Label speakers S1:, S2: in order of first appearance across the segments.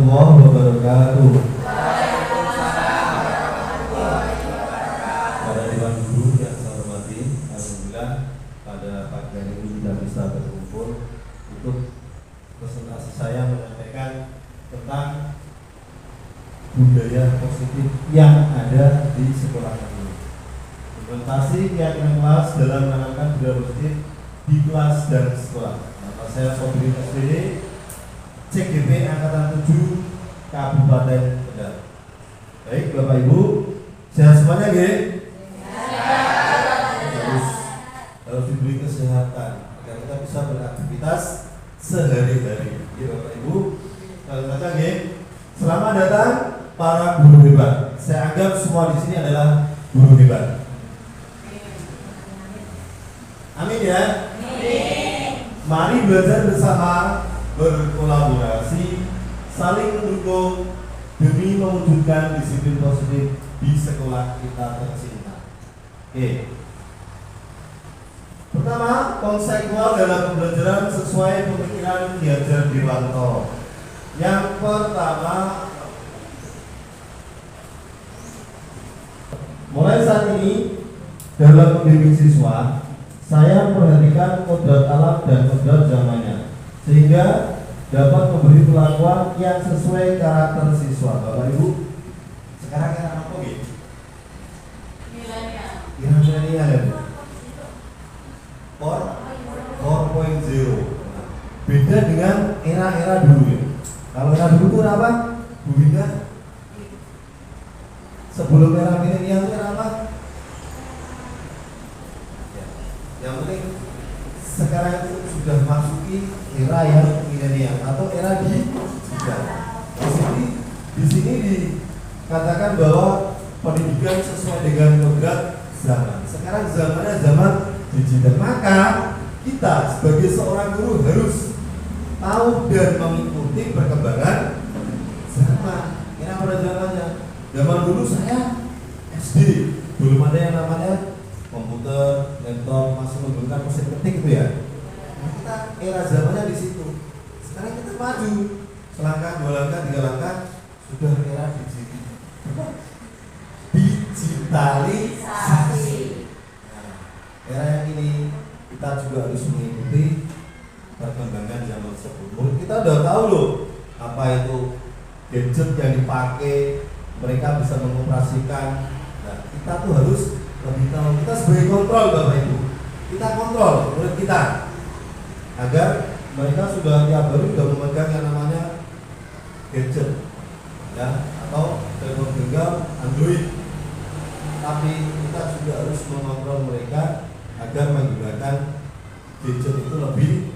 S1: warahmatullahi wabarakatuh. Pada Dewan Guru yang saya hormati, alhamdulillah pada pagi hari ini kita bisa berkumpul untuk presentasi saya menyampaikan tentang budaya positif yang ada di sekolah ini. Implementasi keyakinan kelas dalam menanamkan budaya positif di kelas dan sekolah. Nama saya Sobri SBD, CGP Angkatan 7 Kabupaten Kendal. Baik Bapak Ibu, sehat semuanya nggih? Harus diberi kesehatan agar kita bisa beraktivitas sehari-hari. Ya Bapak Ibu, kalau saja nggih. Selamat datang para guru hebat. Saya anggap semua di sini adalah guru hebat. Amin ya. Mari belajar bersama, berkolaborasi, saling mendukung demi mewujudkan disiplin positif di sekolah kita tercinta. Oke. Pertama, konsekuensi dalam pembelajaran sesuai pemikiran Ki Hajar Dewanto. Yang pertama, mulai saat ini dalam membimbing siswa, saya memperhatikan kodrat alam dan kodrat zamannya, sehingga dapat memberi perlakuan yang sesuai karakter siswa. Bapak Ibu, sekarang era apa gitu? Milenial ya Bu? 4.0. Beda dengan era-era dulu ya. Kalau era dulu itu apa? Bu Winda? Sebelum era milenial itu era apa? Yang penting sekarang itu sudah masuki era yang milenial atau era digital. Di sini dikatakan bahwa pendidikan sesuai dengan kodrat zaman. Sekarang zamannya zaman digital. Maka kita sebagai seorang guru harus tahu dan mengikuti perkembangan zaman. Ini pada zamannya. Zaman dulu saya SD, belum ada yang namanya komputer, laptop, masih menggunakan mesin ketik itu ya. Nah, kita era zamannya di situ. Sekarang kita maju, selangkah, dua langkah, tiga langkah, sudah era digitalisasi. Nah, era yang ini kita juga harus mengikuti perkembangan zaman sebelum. Kita udah tahu loh apa itu gadget yang dipakai, mereka bisa mengoperasikan. Nah, kita tuh harus lebih tahu. Kita sebagai kontrol Bapak Ibu, kita kontrol murid kita agar mereka sudah tiap hari sudah memegang yang namanya gadget ya, atau telepon genggam Android. Tapi kita juga harus mengontrol mereka agar menggunakan gadget itu lebih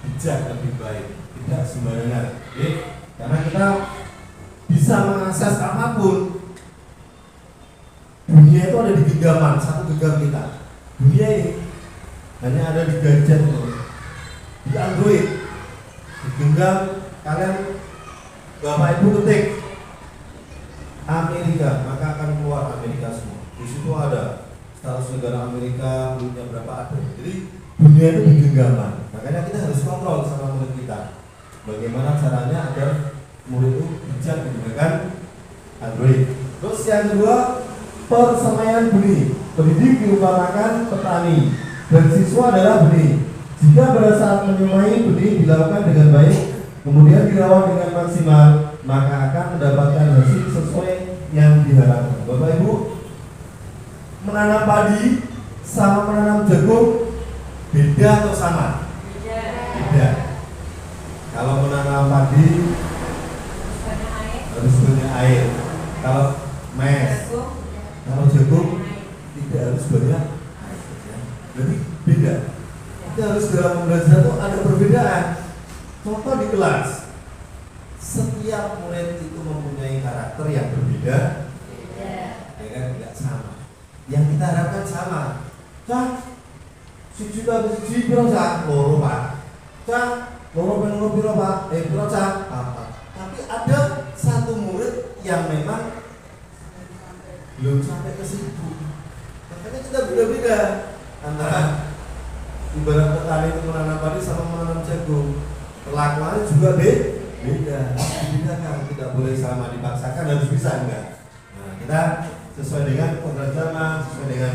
S1: bijak, lebih baik, tidak sembarangan. Oke? Karena kita bisa mengakses apapun. Dunia itu ada di genggaman, satu genggam kita. Dunia ini hanya ada di gadget itu, di Android. Di genggam kalian, Bapak Ibu ketik Amerika, maka akan keluar Amerika semua. Di situ ada status negara Amerika, dunia berapa ada. Jadi dunia itu di genggaman. Makanya kita harus kontrol sama murid kita. Bagaimana caranya agar murid itu bijak menggunakan Android. Terus yang kedua, persemaian benih. Pendidik diumpamakan petani dan siswa adalah benih. Jika pada saat menyemai benih dilakukan dengan baik, kemudian dirawat dengan maksimal, maka akan mendapatkan hasil sesuai yang diharapkan. Bapak Ibu, menanam padi sama menanam jagung beda atau sama? Beda. Kalau menanam padi harus banyak air. Kalau mes, kalau jagung tidak harus banyak air. Jadi beda. Kita harus dalam belajar itu ada perbedaan. Contoh di kelas, setiap murid itu mempunyai karakter yang berbeda, ya kan, tidak sama. Yang kita harapkan sama. Cah, siji kali siji piro cah? Loro Pak. Cah, loro ping loro piro Pak? Piro cah? Apa? Tapi ada satu murid yang memang belum sampai ke situ. Makanya kita beda-beda antara ibarat petani itu menanam padi sama menanam jagung. Perlakuannya juga beda. Dibedakan, tidak boleh sama dipaksakan, harus bisa enggak. Nah, kita sesuai dengan kodrat zaman, sesuai dengan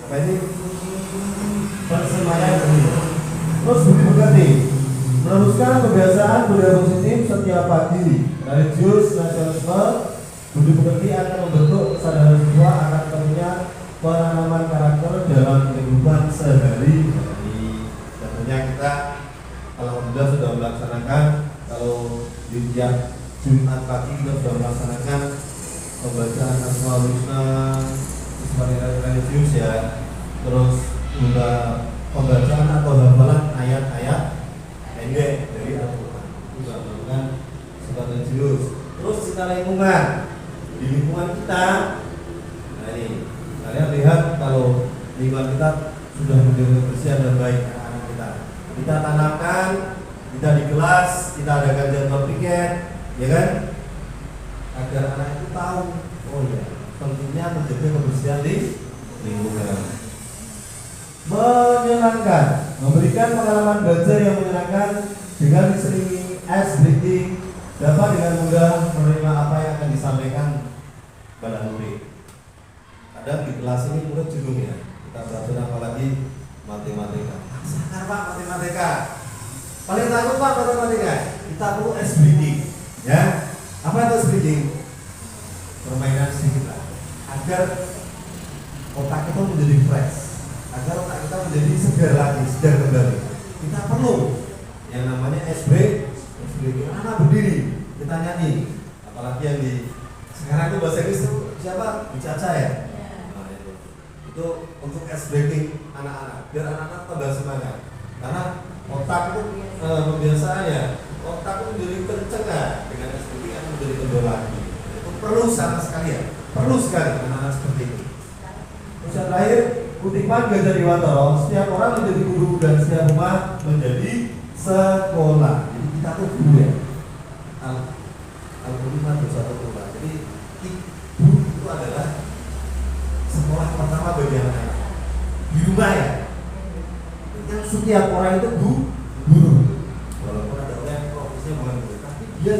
S1: apa ini persemaian ini. Terus budi pekerti, meneruskan kebiasaan budaya positif setiap pagi. Religius nasionalisme, budi pekerti akan membentuk kesadaran siswa akan perlunya penanaman karakter dalam kehidupan sehari-hari. Tentunya kita alhamdulillah sudah melaksanakan, kalau di tiap Jumat pagi kita sudah melaksanakan pembacaan Asmaul Husna, religius ya, terus juga pembacaan atau hafalan ayat-ayat pendek dari Al-Quran. Juga melakukan surat religius. Terus kita lingkungan, di lingkungan kita, nah ini kalian lihat kalau lingkungan kita sudah menjadi kebersihan dan baik anak-anak kita tanamkan, kita di kelas, kita adakan jadwal piket, ya kan? Agar anak itu tahu, oh ya, pentingnya menjaga kebersihan di lingkungan. Menyenangkan, memberikan pengalaman belajar yang menyenangkan dengan diselingi ice breaking, dapat dengan mudah menerima apa yang akan disampaikan pada murid. Kadang di kelas ini murid jenuh ya, kita belajar apalagi matematika. Sangat Pak matematika. Paling takut Pak matematika. Kita perlu ice breaking, ya. Apa itu ice breaking? Permainan sedikit lah, agar otak kita menjadi fresh, agar otak kita menjadi segar lagi, segar kembali. Kita perlu yang namanya ice breaking. Anak berdiri, kita nyanyi. Apalagi yang di sekarang itu bahasa Inggris itu siapa? Bu Caca ya. Nah, itu untuk ice breaking anak-anak, biar anak-anak tambah semangat. Karena otak itu kebiasaannya, otak itu menjadi kenceng ya, dengan ice breaking akan menjadi kendor lagi. Itu perlu sama sekali ya, perlu sekali anak-anak seperti itu. Terus yang terakhir, kutipan Gajah Dewantara, setiap orang menjadi guru dan setiap rumah menjadi sekolah. Jadi kita tuh guru ya. Al-Quran itu satu sekolah. Jadi ibu itu adalah sekolah pertama bagi anak-anak di rumah ya. Yang setiap orang itu guru. Walaupun ada orang yang profesinya bukan guru, tapi dia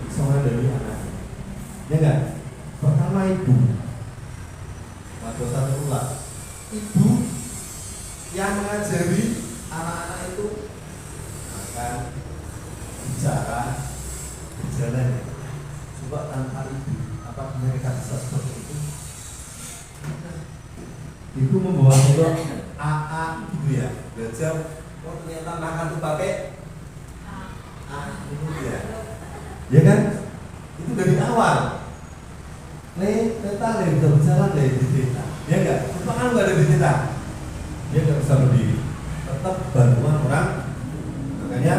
S1: seorang dari anak. Ya enggak? Pertama ibu. Waktu satu sekolah. Ibu yang mengajari anak-anak itu makan, bicara, berjalan. Coba tanpa ibu, apa mereka bisa seperti itu? Ibu membawa motor AA gitu ya, belajar. Oh ternyata makan tuh pakai A itu ya. Ya kan? Itu dari awal. Teta bisa berjalan dari teta. Ya enggak? Coba kan nggak ada di teta. Dia nggak bisa berdiri. Tetap bantuan orang. Makanya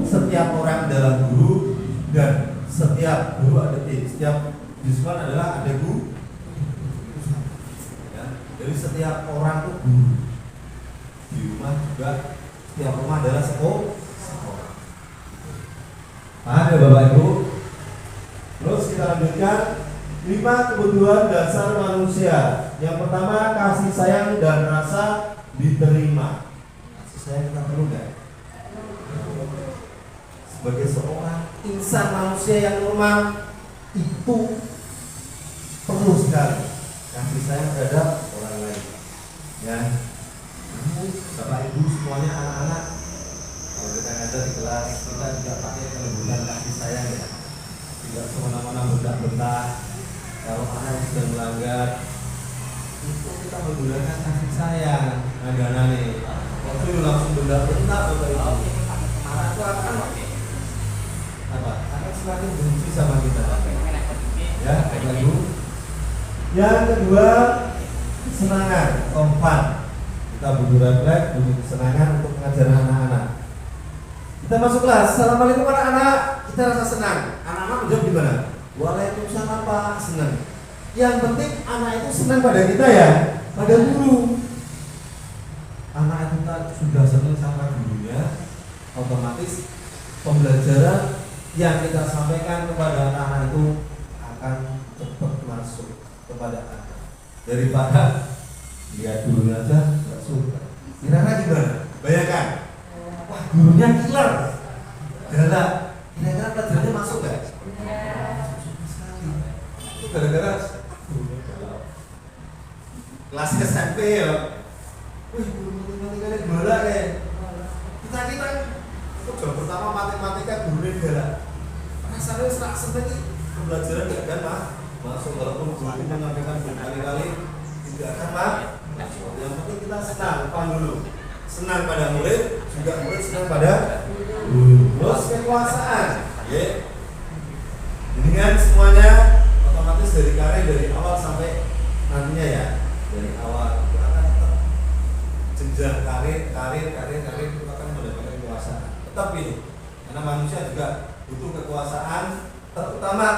S1: setiap orang adalah guru dan setiap guru ada setiap di sekolah adalah ada guru. Ya, jadi setiap orang itu guru. Di rumah juga setiap rumah adalah sekolah. Ada Bapak Ibu. Terus kita lanjutkan 5 kebutuhan dasar manusia. Yang pertama kasih sayang dan rasa diterima. Kasih sayang kita perlu nggak? Sebagai seorang insan manusia yang normal itu perlu sekali kasih sayang terhadap orang lain. Ya, Bapak Ibu semuanya anak-anak, kalau kita ngajar di kelas kita juga pakai kelembutan kasih sayang ya. Tidak semena-mena bentak-bentak. Kalau anak sudah melanggar, itu kita menggunakan kasih sayang. Nah, nih, waktu itu langsung bentak-bentak Bapak Ibu. Anak itu akan apa? Akan semakin benci sama kita. Ya, Bapak Ibu. Yang kedua, kesenangan, fun. Kita butuh refleks, butuh kesenangan untuk mengajar anak-anak. Kita masuk kelas. Assalamualaikum anak-anak. Kita rasa senang. Anak-anak menjawab gimana? Waalaikumsalam Pak, senang. Yang penting anak itu senang pada kita ya, pada guru. Anak itu sudah senang sama gurunya, otomatis pembelajaran yang kita sampaikan kepada anak itu akan cepat masuk kepada anak. Daripada lihat gurunya aja nggak suka. Kira-kira gimana? Bayangkan, wah gurunya killer, galak. galak. Rasanya senang senang pembelajaran gak kan Mas? Masuk walaupun guru menyampaikan berkali-kali tidak akan Mas. Yang penting kita senang, paham dulu. Senang pada murid, juga murid senang pada guru. Terus kekuasaan, ya. Jadi kan semuanya otomatis dari karir dari awal sampai nantinya ya, dari awal itu akan tetap jenjang karir itu akan mendapatkan kekuasaan. Tetap ini, karena manusia juga butuh kekuasaan, terutama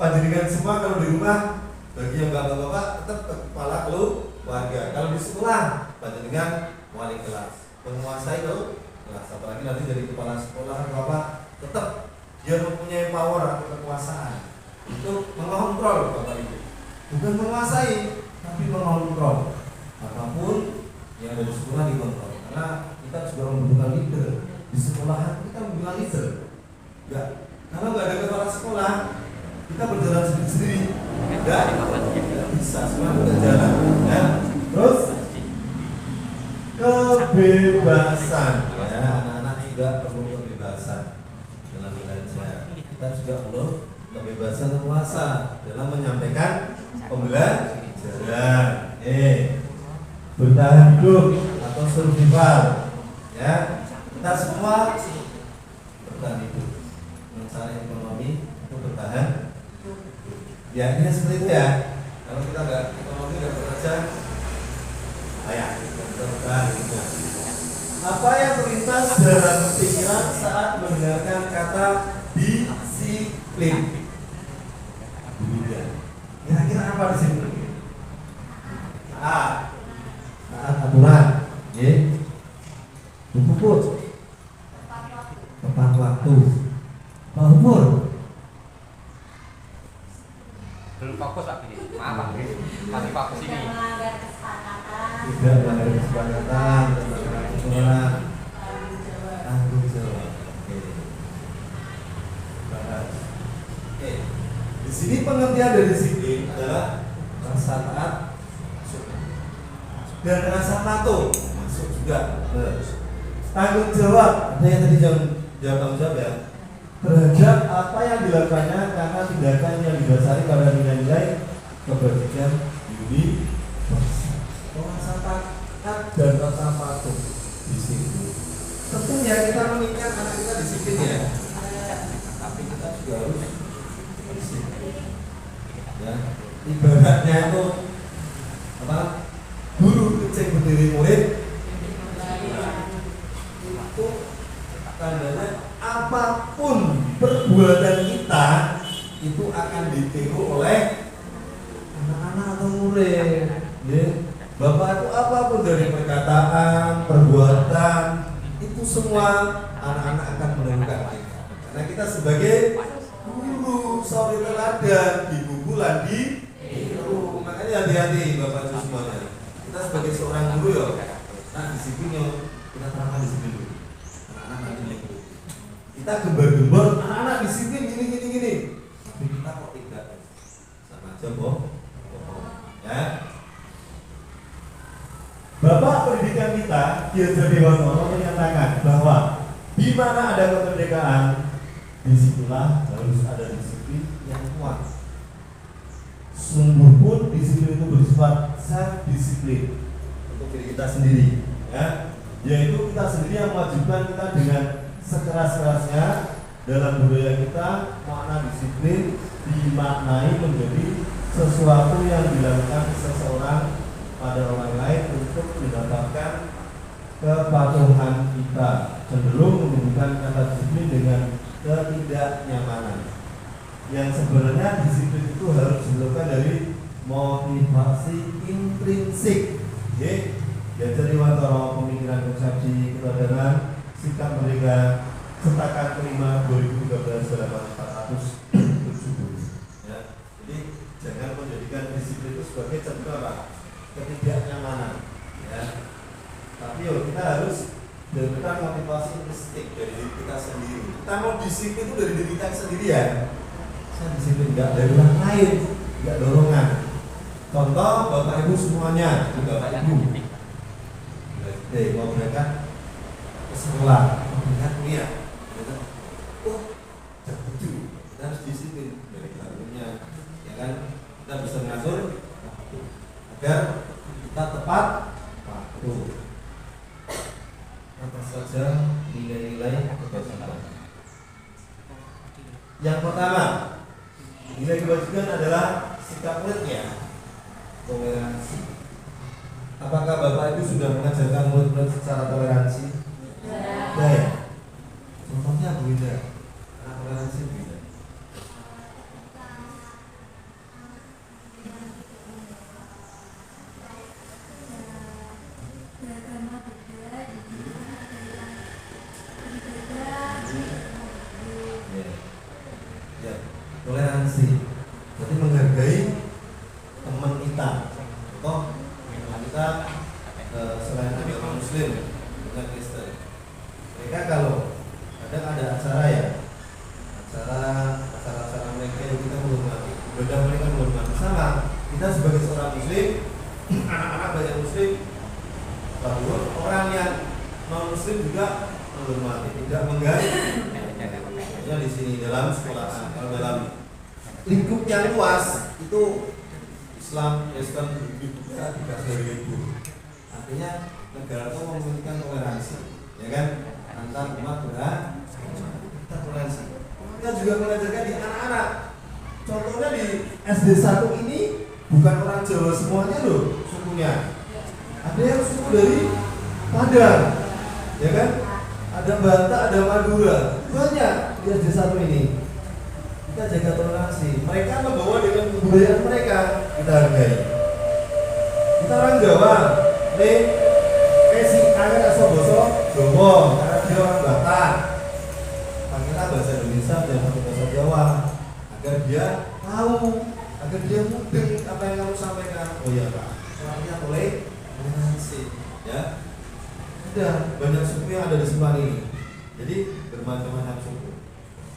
S1: panjenengan semua kalau di rumah bagi yang bapak-bapak tetap kepala keluarga. Kalau di sekolah panjenengan wali kelas, penguasai kelas, apalagi nanti jadi kepala sekolah bapak tetap dia mempunyai power atau kekuasaan untuk mengontrol bapak ibu, bukan menguasai tapi mengontrol apapun yang dari sekolah dikontrol, karena kita juga membutuhkan leader di sekolahan, kita membutuhkan leader. Ya, kalau nggak ada kepala sekolah kita berjalan sendiri-sendiri, tidak bisa, semua kita jalan. Ya. Terus kebebasan, ya, anak-anak juga perlu kebebasan dalam belajar. Kita juga perlu kebebasan kuasa dalam menyampaikan pembelajaran. Bertahan hidup atau survival, ya. Kita semua bertahan hidup, mencari ekonomi untuk bertahan. Ya, ini seperti itu ya. Kalau kita nggak ekonomi nggak bekerja, ayah bertahan hidup. Apa yang terlintas dalam pikiran saat mendengarkan kata disiplin? Kira-kira apa disiplin? Taat aturan, ya. Puput, tepat waktu, umur.
S2: Belum fokus Pak ini, maaf Pak, masih fokus ini.
S1: Tidak melanggar kesepakatan, aturan, tanggung jawab. Oke. Di sini pengertian dari disiplin adalah rasa taat dan rasa patuh masuk juga. Tanggung jawab, ada yang tadi jawab tanggung jawab ya, terhadap apa yang dilakukannya karena tindakan yang didasari pada nilai-nilai kebajikan universal. Rasa taat dan rasa patuh disiplin. Tentunya kita mengingat anak kita disiplin ya, tapi kita juga harus disiplin. Ya, ibaratnya itu apa? Guru kecil berdiri murid itu tandanya apapun perbuatan kita itu akan ditiru oleh anak-anak atau murid. Ya. Bapak itu apapun dari perkataan, perbuatan itu semua anak-anak akan menemukan kita. Karena kita sebagai guru suri teladan di bubulan di tiru. Makanya hati-hati Bapak Ibu semuanya. Kita sebagai seorang guru ya, nah disiplinnya kita terangkan disiplin dulu. Anak-anak nanti mengikuti. Kita gembar-gembar, anak-anak disiplin gini. Tapi kita kok tidak, sama aja bohong. Ya. Bapak pendidikan kita, Kiai Dewantono menyatakan bahwa di mana ada kemerdekaan, disitulah harus ada disiplin yang kuat. Sungguh pun disiplin itu bersifat self-disiplin untuk diri kita sendiri, ya, yaitu kita sendiri yang mewajibkan kita dengan sekeras-kerasnya dalam budaya kita. Makna disiplin dimaknai menjadi sesuatu yang dilakukan seseorang pada orang lain untuk mendapatkan kepatuhan kita, cenderung menghubungkan kata disiplin dengan ketidaknyamanan. Yang sebenarnya disiplin itu harus dilakukan dari motivasi intrinsik. Diajari Wantoro pemikiran konsepsi keteladanan sikap merdeka Cetakan kelima 2013/470. Ya, jadi jangan menjadikan disiplin itu sebagai contoh apa? Ketidaknyamanan. Ya, tapi kita harus mendapatkan motivasi intrinsik dari diri kita sendiri. Kita mau disiplin itu dari diri kita sendiri ya. Saya disiplin enggak dari orang lain, enggak dorongan. Contoh Bapak Ibu semuanya, Bapak Ibu. Mau berangkat ke sekolah, mau berangkat kuliah. Oh, harus disiplin dari barunya, ya kan? Kita bisa mengatur agar kita tepat waktu. Apa saja nilai-nilai kewajiban? Yang pertama, nilai kewajiban adalah sikap muridnya, toleransi. Apakah Bapak Ibu sudah mengajarkan murid-murid secara toleransi? Tidak ya? Contohnya beda. Karena toleransi beda. Ya, toleransi. Jadi menghargai teman kita. Toh kita selain agama Muslim bukan Kristen. Mereka kalau ada acara ya, acara mereka yang kita menghormati, ibadah mereka menghormati sama. Kita sebagai seorang Muslim, anak-anak banyak Muslim, bahwa orang yang non Muslim juga menghormati, tidak mengganggu. Di sini dalam sekolah, kalau dalam lingkup yang luas itu Islam, Kristen juga tidak seribu. Artinya negara itu memiliki toleransi, ya kan? Antar umat kita toleransi. Kita juga mengajarkan di anak-anak. Contohnya di SD 1 ini bukan orang Jawa semuanya loh sukunya. Ada yang suku dari Padang, ya kan? Ada Batak, ada Madura, banyak di SD 1 ini. Kita jaga toleransi. Mereka membawa dengan kebudayaan mereka, kita hargai. Kita orang Jawa, si anak asal bosok Jawa, karena dia orang Batak. Pakailah bahasa Indonesia dan bahasa Jawa agar dia tahu, agar dia mudeng apa yang kamu sampaikan. Oh iya Pak, soalnya toleransi, ya. Ada banyak suku yang ada di Semarang ini, jadi bermacam-macam suku.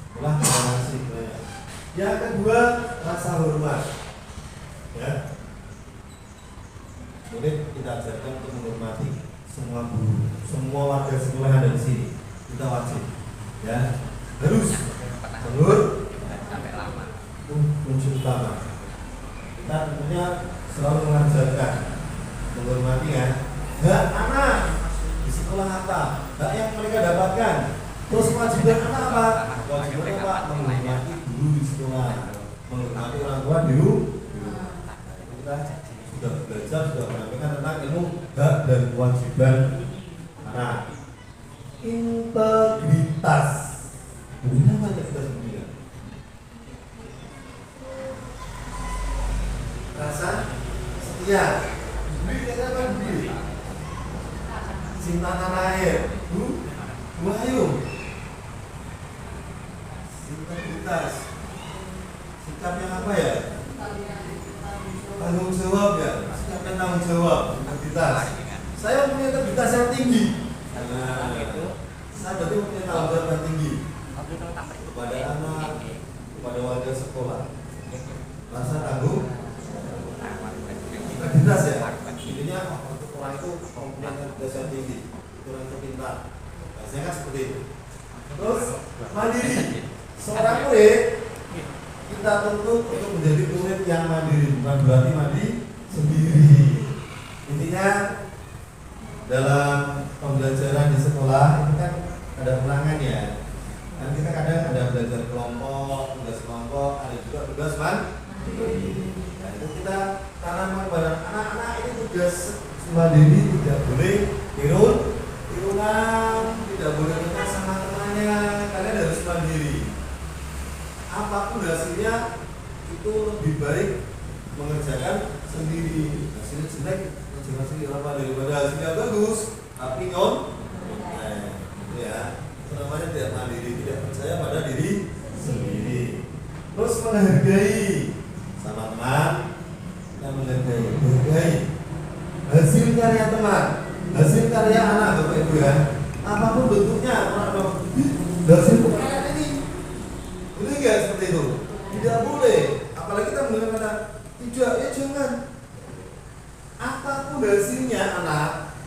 S1: Itulah toleransi. Yang kedua, rasa hormat. Ya, murid kita ajarkan untuk menghormati semua guru, semua warga sekolah yang ada di sini. Kita wajib, ya, harus
S2: sampai lama.
S1: Itu kunci utama. Kita tentunya selalu mengajarkan menghormati ya. Hak anak di sekolah apa? Hak yang mereka dapatkan. Terus kewajiban anak apa? Kewajiban apa? Menghormati guru di sekolah, menghormati orang tua di rumah. Kita sudah belajar, sudah menyampaikan tentang ilmu hak dan kewajiban anak. Integritas. Ini namanya kita sebutnya. Rasa setia. Budi kita apa budi? Cinta tanah air. Wahyu. Integritas. Sikap yang apa ya? Tanggung jawab ya. Sikap yang tanggung jawab. Integritas. Saya punya integritas yang tinggi. Nah, itu saya berarti punya tanggung jawab yang tinggi kepada anak, kepada warga sekolah. Rasa tanggung integritas ya. Intinya orang itu punya integritas yang tinggi, orang itu pintar. Biasanya kan seperti itu. Terus mandiri. Seorang murid kita tuntut untuk menjadi murid yang mandiri, bukan berarti mandi sendiri. Intinya dalam pembelajaran di sekolah itu kan ada ulangan ya. Kan kita kadang ada belajar kelompok, tugas kelompok, ada juga tugas mandiri. Nah itu kita tanamkan kepada anak-anak ini tugas mandiri, tidak boleh tirunan, tidak boleh minta sama temannya, kalian harus mandiri. Apapun hasilnya itu lebih baik mengerjakan sendiri. Hasilnya jelek mengerjakan sendiri apa daripada hasilnya bagus tapi itu ya, itu namanya tidak mandiri, tidak percaya pada diri sendiri. Terus menghargai sama teman, kita menghargai hasil karya teman, hasil karya anak Bapak Ibu ya, apapun bentuknya, hasil karya ini boleh nggak seperti itu? Tidak boleh. Apalagi kita menggunakan tidak, ya jangan. Apapun hasilnya anak,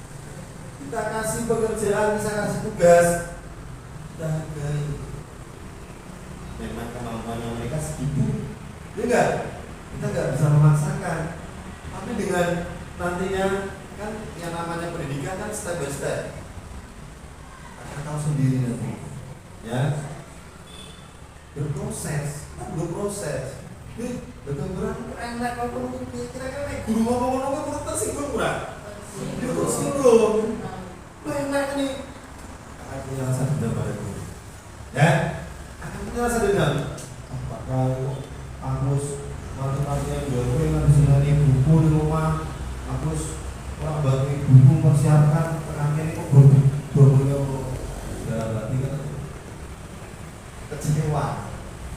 S1: kita kasih pekerjaan, bisa kasih tugas, kita hargai. memang kemampuannya mereka segitu, ya enggak, kita nggak bisa memaksakan. Tapi dengan nantinya kan yang namanya pendidikan kan step by step, akan tahu sendiri nanti, ya berproses, kan berproses. Ini betul-betul enak kalau kira-kira nih guru ngomong-ngomong kurang tersinggung kurang, dia tersinggung, enak nih. Akan punya rasa dendam pada guru, ya akan punya rasa dendam. Apa kau harus mati-matian jual yang disini buku di rumah, harus orang bagi buku persiapkan terakhir ini kok bukunya sudah berarti kan kecewa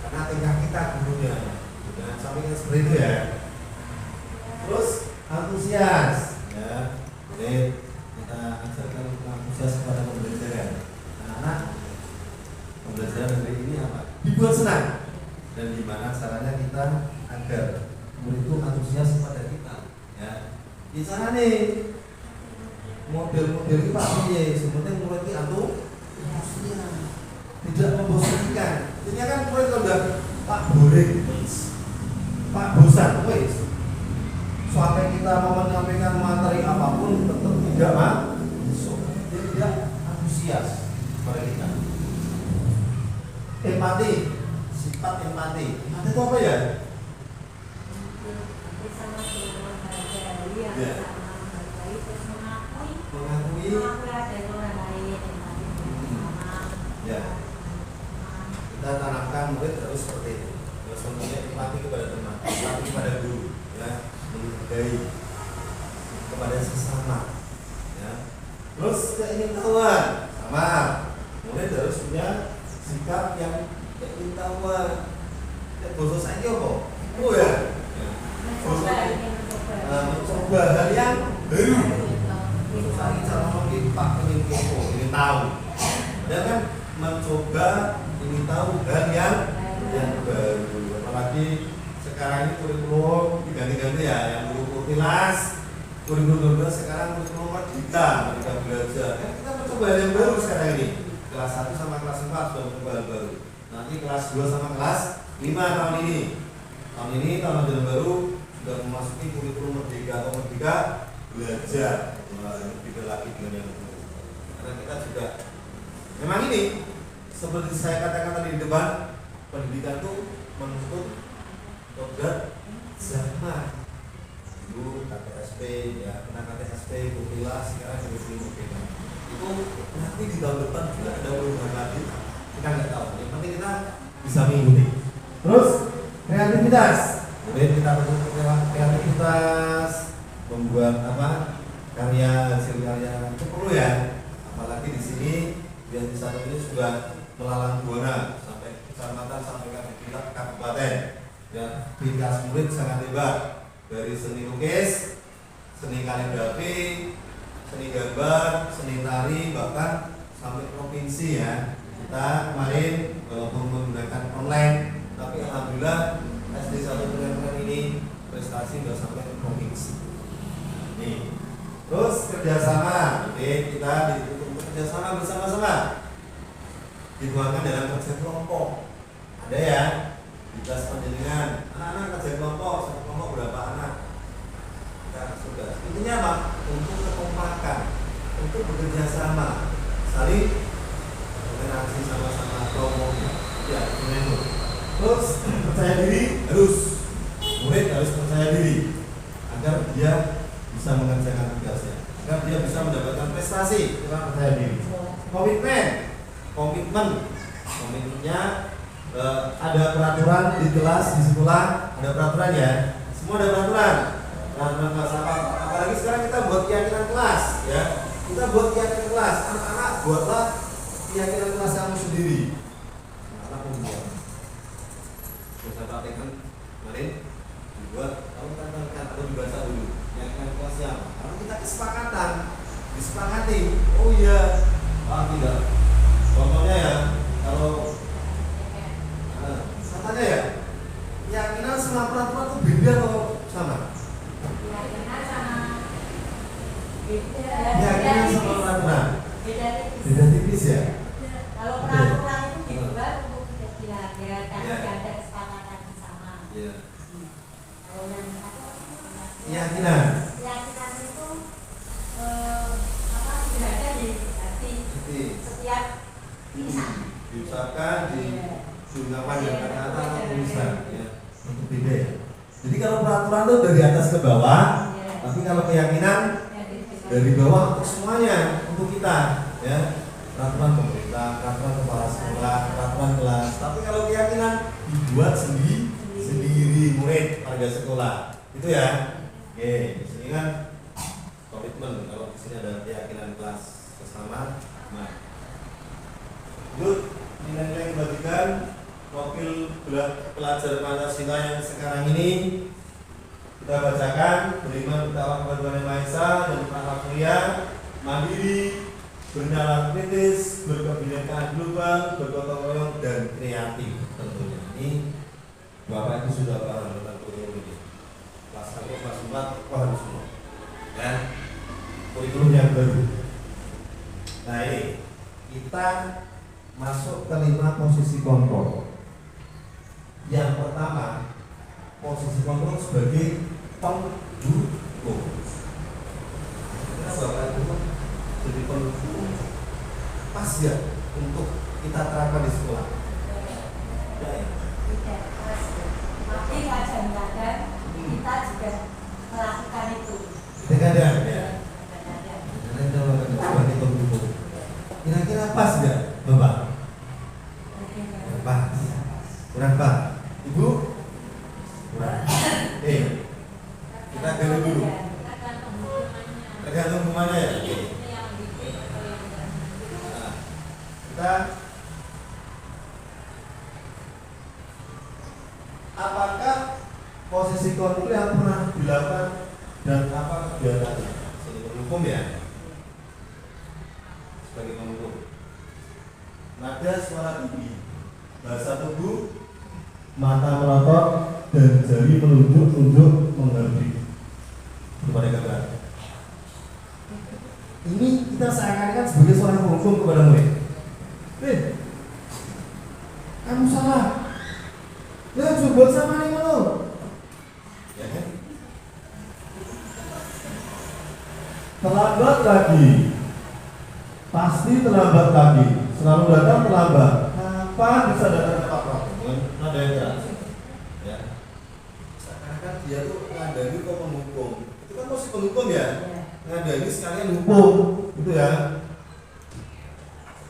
S1: karena tingkah kita gurunya. Jangan sampai kita seperti itu ya. Terus antusias, ya. Jadi kita ajarkan antusias kepada pembelajaran. Anak-anak pembelajaran negeri ini apa? Dibuat senang. Dan gimana caranya kita agar murid itu antusias kepada kita, ya. Di sana nih model-model itu apa ya? Sebenarnya murid itu antusias, tidak membosankan. Artinya kan murid kalau udah Pak boring, Pak bosan, wes. Sampai kita mau menyampaikan materi apapun tetap tidak masuk, tidak antusias kepada kita. Empati, sifat empati. Empati itu apa ya? Ya. Mengakui. Ya. Kita tanamkan murid harus seperti itu. Terus mempunyai empati kepada teman, empati kepada guru, ya, menghargai kepada sesama, ya. Terus keingintahuan, sama. Murid harus punya sikap yang keingintahuan. Bahasa saya apa? Oh ya. Mencoba hal yang baru. Bahasa saya cara ngomong Pak ingin tahu. Dan kan mencoba ingin tahu hal yang baru. Apalagi sekarang ini kurikulum diganti-ganti ya, yang dulu kelas kurikulum 12 sekarang kurikulum merdeka, mereka belajar. Kan kita mencoba hal yang baru sekarang ini. Kelas 1 sama kelas 4 sudah mencoba hal baru. Nanti kelas 2 sama kelas 5 tahun ini. Tahun ini tahun ajaran baru sudah memasuki kurikulum merdeka atau merdeka belajar. Berbeda lagi dengan yang dulu. Karena kita juga memang ini seperti saya katakan tadi di depan, pendidikan itu menuntut kodrat zaman. Dulu KTSP, ya pernah KTSP, Kupilas, sekarang jadi Kupilas. Itu nanti di tahun depan juga ada perubahan lagi. Kita nggak tahu. Yang penting kita bisa mengikuti. Terus kreativitas. Kemudian kita bentuk kreativitas, membuat apa? Karya, hasil karya itu perlu ya. Apalagi di sini yang di satu ini sudah melalang buana sampai kecamatan sampai kabupaten. Ya, tingkat murid sangat hebat, dari seni lukis, seni kaligrafi, seni gambar, seni tari, bahkan sampai provinsi ya. Kita kemarin walaupun menggunakan online, tapi alhamdulillah SD 1 Pengantin ini prestasi sudah sampai ke provinsi. Nih, terus kerjasama, oke, kita untuk kerjasama bersama-sama dituangkan dalam kerja kelompok. Ada ya, di kelas penjaringan, anak-anak kerja kelompok, satu kelompok berapa anak? Kita sudah. Intinya apa? Untuk kekompakan, untuk bekerja sama, saling berinteraksi sama-sama kelompok. Ya, itu. Terus percaya diri harus, murid harus percaya diri agar dia bisa mengerjakan tugasnya, agar dia bisa mendapatkan prestasi. Kita percaya diri. Komitmennya ada peraturan di kelas, di sekolah ada peraturan ya, semua ada peraturan. Kelas apa? Apalagi sekarang kita buat keyakinan kelas, ya. Kita buat keyakinan kelas, anak-anak buatlah keyakinan kelas kamu sendiri. Anak membuat. Saya praktekkan kemarin dibuat, kamu tempelkan atau dibaca dulu keyakinan kelasnya. Kalau kita kesepakatan, disepakati, oh iya, tidak. Contohnya ya, kalau katanya ya, keyakinan sama peraturan itu beda atau sama? Keyakinan sama peraturan beda tipis ya.
S3: Kalau peraturan itu dibuat untuk tidak dilakukan.
S1: usahakan diungkapkan dengan kata-kata atau tulisan ya, untuk beda ya. Jadi kalau peraturan itu dari atas ke bawah, tapi kalau keyakinan dari bawah untuk semuanya, untuk kita ya. Peraturan pemerintah, peraturan kepala sekolah, peraturan kelas. Tapi kalau keyakinan dibuat sendiri murid warga sekolah, itu ya. Oke, di sini kan komitmen. Kalau di sini ada keyakinan kelas bersama. Nah, lanjut nilai-nilai yang dibagikan wakil pelajar Pancasila yang sekarang ini kita bacakan: beriman bertakwa kepada Tuhan Yang Maha Esa dan berakhlak mulia, mandiri, bernalar kritis, berkebinekaan global, bergotong royong dan kreatif. Tentunya ini Bapak Ibu sudah paham tentang kurikulum ini. Kelas 1, kelas 4 paham semua. Ya, kurikulum yang baru. Nah ini kita masuk ke 5 posisi kontrol. Yang pertama, posisi kontrol sebagai pendukung. Kita Bapak Ibu jadi pendukung pas ya untuk kita terapkan di sekolah. Ya, ya.
S3: Tidak pas. Tapi kadang-kadang kita juga melakukan itu.
S1: Kadang-kadang ya. Kadang-kadang sebagai pendukung. Kira-kira pas nggak, Bapak? Pas. Kurang pas. Ibu? Kurang. Kita gali dulu. Tergantung kemana ya. Kita apakah posisi kontrol yang pernah dilakukan dan apa kegiatannya? Sebagai pendukung ya, sebagai pendukung. Nada suara tinggi, bahasa tubuh, mata melotot dan jari menunjuk-nunjuk mengerti. Kepada gambar. Ini kita seakan-akan sebagai seorang pendukung kepada murid. Kamu salah. Ya, coba sama nih lo. Ya kan? Terlambat lagi. Pasti terlambat lagi. Selalu datang terlambat. Kapan bisa datang tepat waktu? Ada yang keras. Ya. Seakan-akan dia tuh ngadani kok menghukum. Itu kan posisi penghukum ya. Ngadani sekalian hukum, itu ya.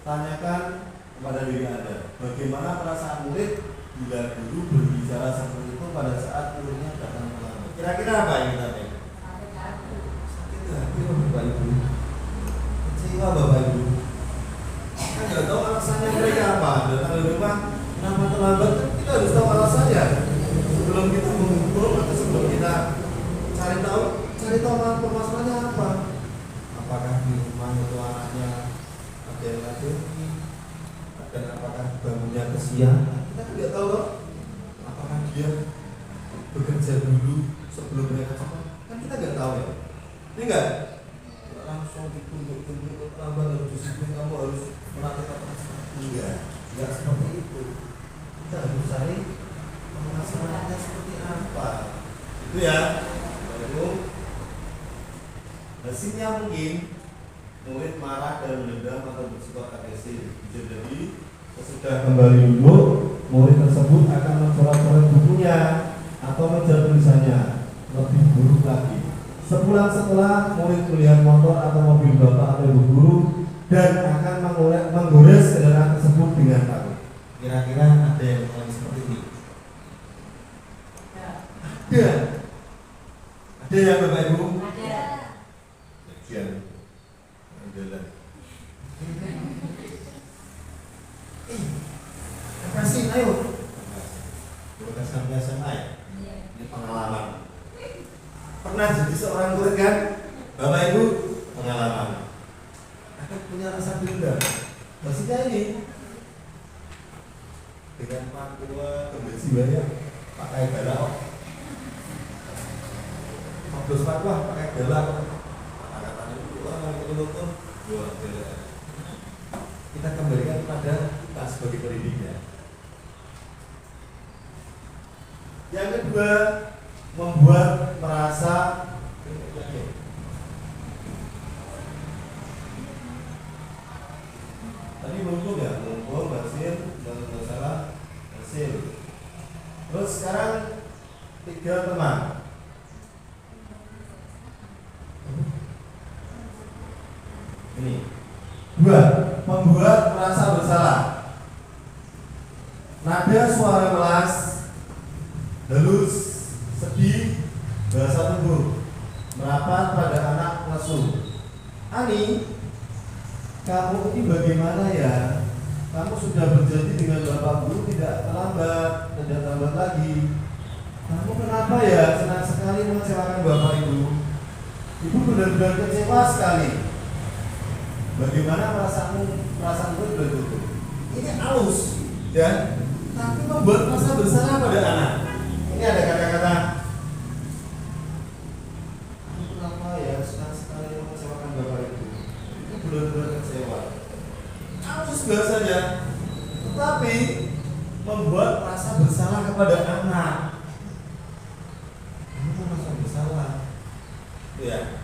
S1: Tanyakan kepada diri Anda, bagaimana perasaan murid bila guru berbicara seperti itu pada saat muridnya datang terlambat? Kira-kira apa yang kita tanya? Sakit hati Bapak Ibu, kecewa Bapak Ibu. Kita nggak tahu alasannya mereka apa. Datang dari rumah, kenapa terlambat? Kita harus tahu alasannya sebelum kita mengukur atau sebelum kita cari tahu permasalahannya apa. Apakah di rumah itu anaknya ada yang ngajari, dan apakah bangunnya kesiangan? Kita tidak tahu loh. Apakah dia bekerja dulu sebelum mereka cepat? Kan kita nggak tahu ya. Ini enggak langsung ditunjuk-tunjuk terlambat harus disiplin, kamu harus melakukan enggak seperti itu. Kita harus cari permasalahannya seperti apa. Itu ya. Lalu hasilnya mungkin murid marah dan mendendam atau bersikap agresif. Bisa jadi sesudah kembali duduk, murid tersebut akan mencoret-coret bukunya atau meja tulisannya. Lebih buruk lagi, sepulang sekolah murid melihat motor atau mobil bapak atau ibu guru dan akan menggores kendaraan tersebut dengan takut. Kira-kira ada yang seperti ini? Ada ya Bapak Ibu?
S3: Ada.
S1: Sekian. Adalah. Apa sih? Ayo. Kita sampai SMA ya. Ini pengalaman. Pernah jadi seorang murid kan? Bapak Ibu, pengalaman. Akan punya rasa dendam. Maksudnya ini dengan Papua kembali banyak pakai galak. Terus Papua pakai galak. Kata-katanya itu orang kita kembalikan pada kita sebagai pendidiknya. Yang kedua, membuat merasa tadi belum ya, belum Basir Terus sekarang 3 teman. Ini 2, membuat merasa bersalah. Nada suara melas, halus, sedih, bahasa tubuh merapat pada anak lesu. Ani, kamu ini bagaimana ya? Kamu sudah berjanji dengan Bapak Guru tidak terlambat lagi. Kamu kenapa ya senang sekali mengecewakan Bapak Ibu? Ibu benar-benar kecewa sekali. Bagaimana perasaanmu itu? Ini halus, ya, tapi membuat merasa bersalah pada anak. Ini ada kata-kata, kenapa ya senang sekali mengecewakan Bapak Ibu? Itu benar-benar kecewa. Halus bahasanya, tetapi membuat rasa bersalah kepada anak. Kamu merasa bersalah, ya.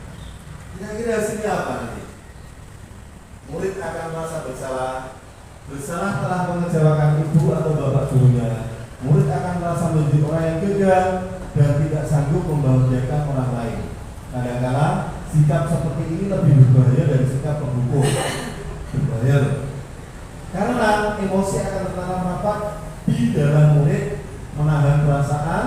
S1: Kira-kira hasilnya apa nanti? Murid akan merasa bersalah telah mengecewakan ibu atau bapak gurunya. Murid akan merasa menjadi orang yang gagal dan tidak sanggup membahagiakan orang lain. Kadang-kadang sikap seperti ini lebih berbahaya dari sikap penghukum. Berbahaya. Karena emosi akan tertanam rapat di dalam murid, menahan perasaan.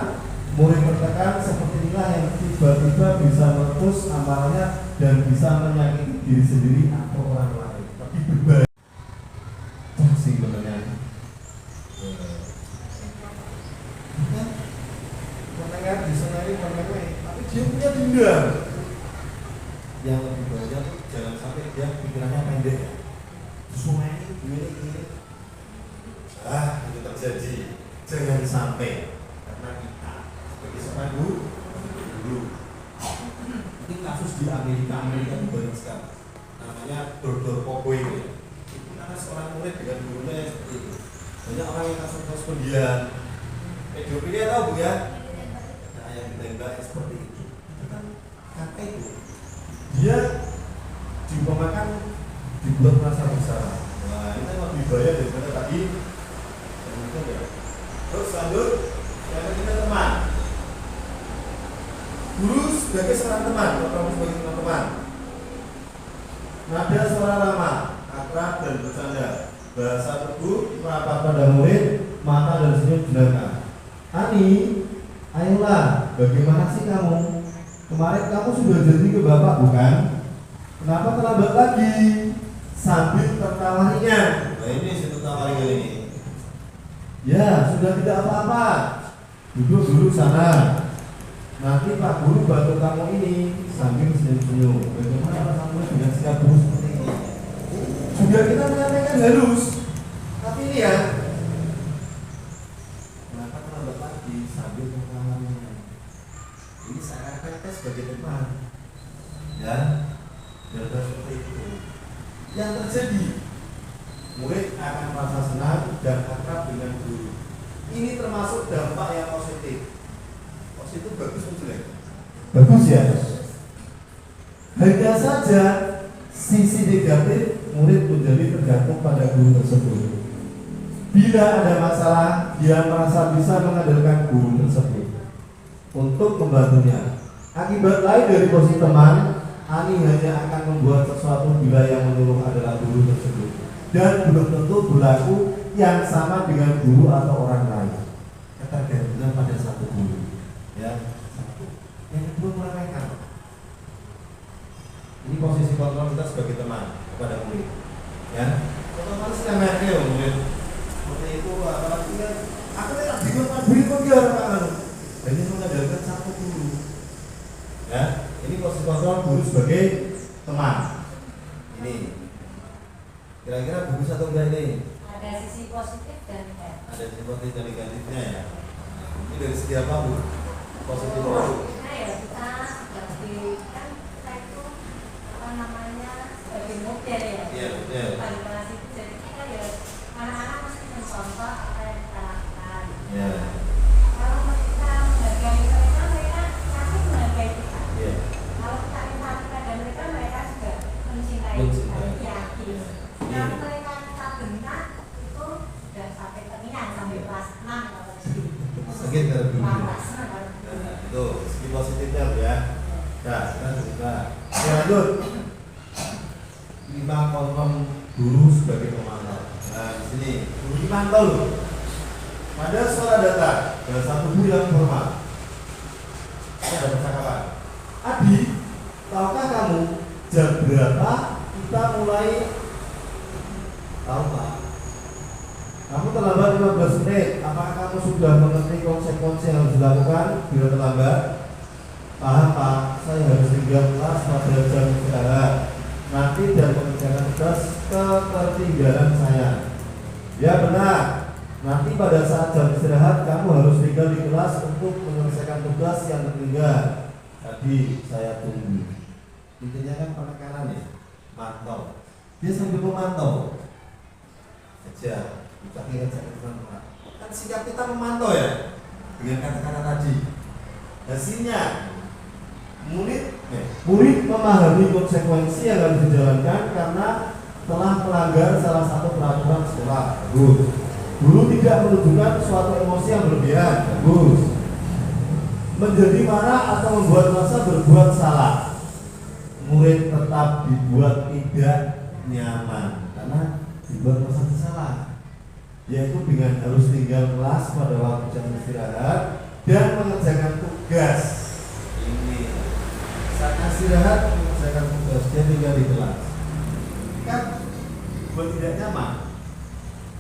S1: Murid tertekan seperti inilah yang tiba-tiba bisa meletus amarahnya dan bisa menyakiti diri sendiri atau orang lain. Tapi berbahaya. Sih sebenarnya. Mendengar disenangi tapi dia punya dendam. Yang lebih banyak jangan sampai dia pikirannya pendek. Sungai ini. Itu terjadi. Jangan sampai karena kita sebagai seorang guru. Ini kasus di Amerika itu banyak sekali. Namanya Dr. Popoy. Itu karena seorang murid dengan gurunya yang seperti itu. Banyak orang yang kasus pendiam. Pedofilia tahu Bu ya? Nah, yang ditembak seperti itu. Kan kata itu. Dia diumpamakan dibuat merasa bersalah. Nah, ini lebih bahaya daripada tadi. Terus lanjut, yang ketiga teman. Guru sebagai seorang teman, atau sebagai teman. Nada suara lama, akrab dan bercanda. Bahasa teguh, merapat pada murid, mata dan senyum jenaka. Ani, ayolah, bagaimana sih kamu? Kemarin kamu sudah janji ke Bapak, bukan? Kenapa terlambat lagi? Sambil tertawa ringan. Nah ini si tertawa ringan ini. Ya, sudah tidak apa-apa. Duduk sana. Nanti Pak Guru bantu kamu ini sambil senyum-senyum. Bagaimana kamu dengan sikap guru seperti ini? Juga kita menyampaikan halus. Tapi ini ya, kenapa terlambat lagi sambil tertawa ringan? Ini saya akan tes sebagai teman. Ya, biar seperti itu. Yang terjadi, murid akan merasa senang dan akrab dengan guru. Ini termasuk dampak yang positif. Positif bagus atau jelek? Bagus ya. Hanya saja sisi negatif murid menjadi tergantung pada guru tersebut. Bila ada masalah, dia merasa bisa mengandalkan guru tersebut untuk membantunya. Akibat lain dari posisi teman, Ani hanya akan membuat sesuatu bila yang menyuruh adalah guru tersebut, dan belum tentu berlaku yang sama dengan guru atau orang lain. Ketergantungan pada satu guru, ya. Yang kedua meremehkan. Ini posisi kontrol kita sebagai teman kepada murid, ya. Otomatis remehnya murid. Seperti itu, apalagi kan aku tidak bingung kok dia orang. Hanya mengandalkan satu guru, ya. Ini posisi kontrol guru sebagai teman. Ini kira-kira bagus atau enggak ini?
S3: Ada sisi positif dan negatif.
S1: Ada sisi positif dan negatifnya ya. Ini dari segi apa Bu? Positif apa?
S3: Nah ya kita sebagai kan kita itu apa namanya sebagai model ya.
S1: Iya model.
S3: Pada kelas itu jadi kita ya anak-anak mesti mencontoh apa yang kita lakukan.
S1: Iya.
S3: Kalau kita menghargai mereka, mereka pasti menghargai kita.
S1: Iya.
S3: Kalau kita empati pada mereka, mereka juga mencintai kita, yakin. Kalau mereka kita bentak, itu sudah sampai terminal sampai kelas 6 kalau di
S1: Sakit guru sebagai pemantau. Nah, di sini guru dipantau loh. Ada suara datar dan satu guru yang formal. Ada percakapan. Adi, tahukah kamu jam berapa kita mulai? Tahu Pak? Kamu terlambat 15 menit. Apakah kamu sudah mengerti konsekuensi yang harus dilakukan bila terlambat? Paham Pak, saya harus tinggal kelas pada jam istirahat. Nanti dan mengerjakan tugas ketertinggalan saya. Ya benar. Nanti pada saat jam istirahat kamu harus tinggal di kelas untuk menyelesaikan tugas yang tertinggal. Tadi saya tunggu. Intinya kan penekanan ya, mantau. Dia sambil memantau. Saja, kita ingat teman-teman. Kan sikap kita memantau ya, dengan kata-kata tadi. Hasilnya, murid memahami konsekuensi yang harus dijalankan karena telah melanggar salah satu peraturan sekolah. Bagus. Guru tidak menunjukkan suatu emosi yang berlebihan. Bagus. Menjadi marah atau membuat masa berbuat salah. Murid tetap dibuat tidak nyaman karena dibuat masa salah. Yaitu dengan harus tinggal kelas pada waktu jam istirahat dan mengerjakan tugas. Ini saat istirahat mengerjakan tugas, dia tinggal di kelas. Kan buat tidak nyaman.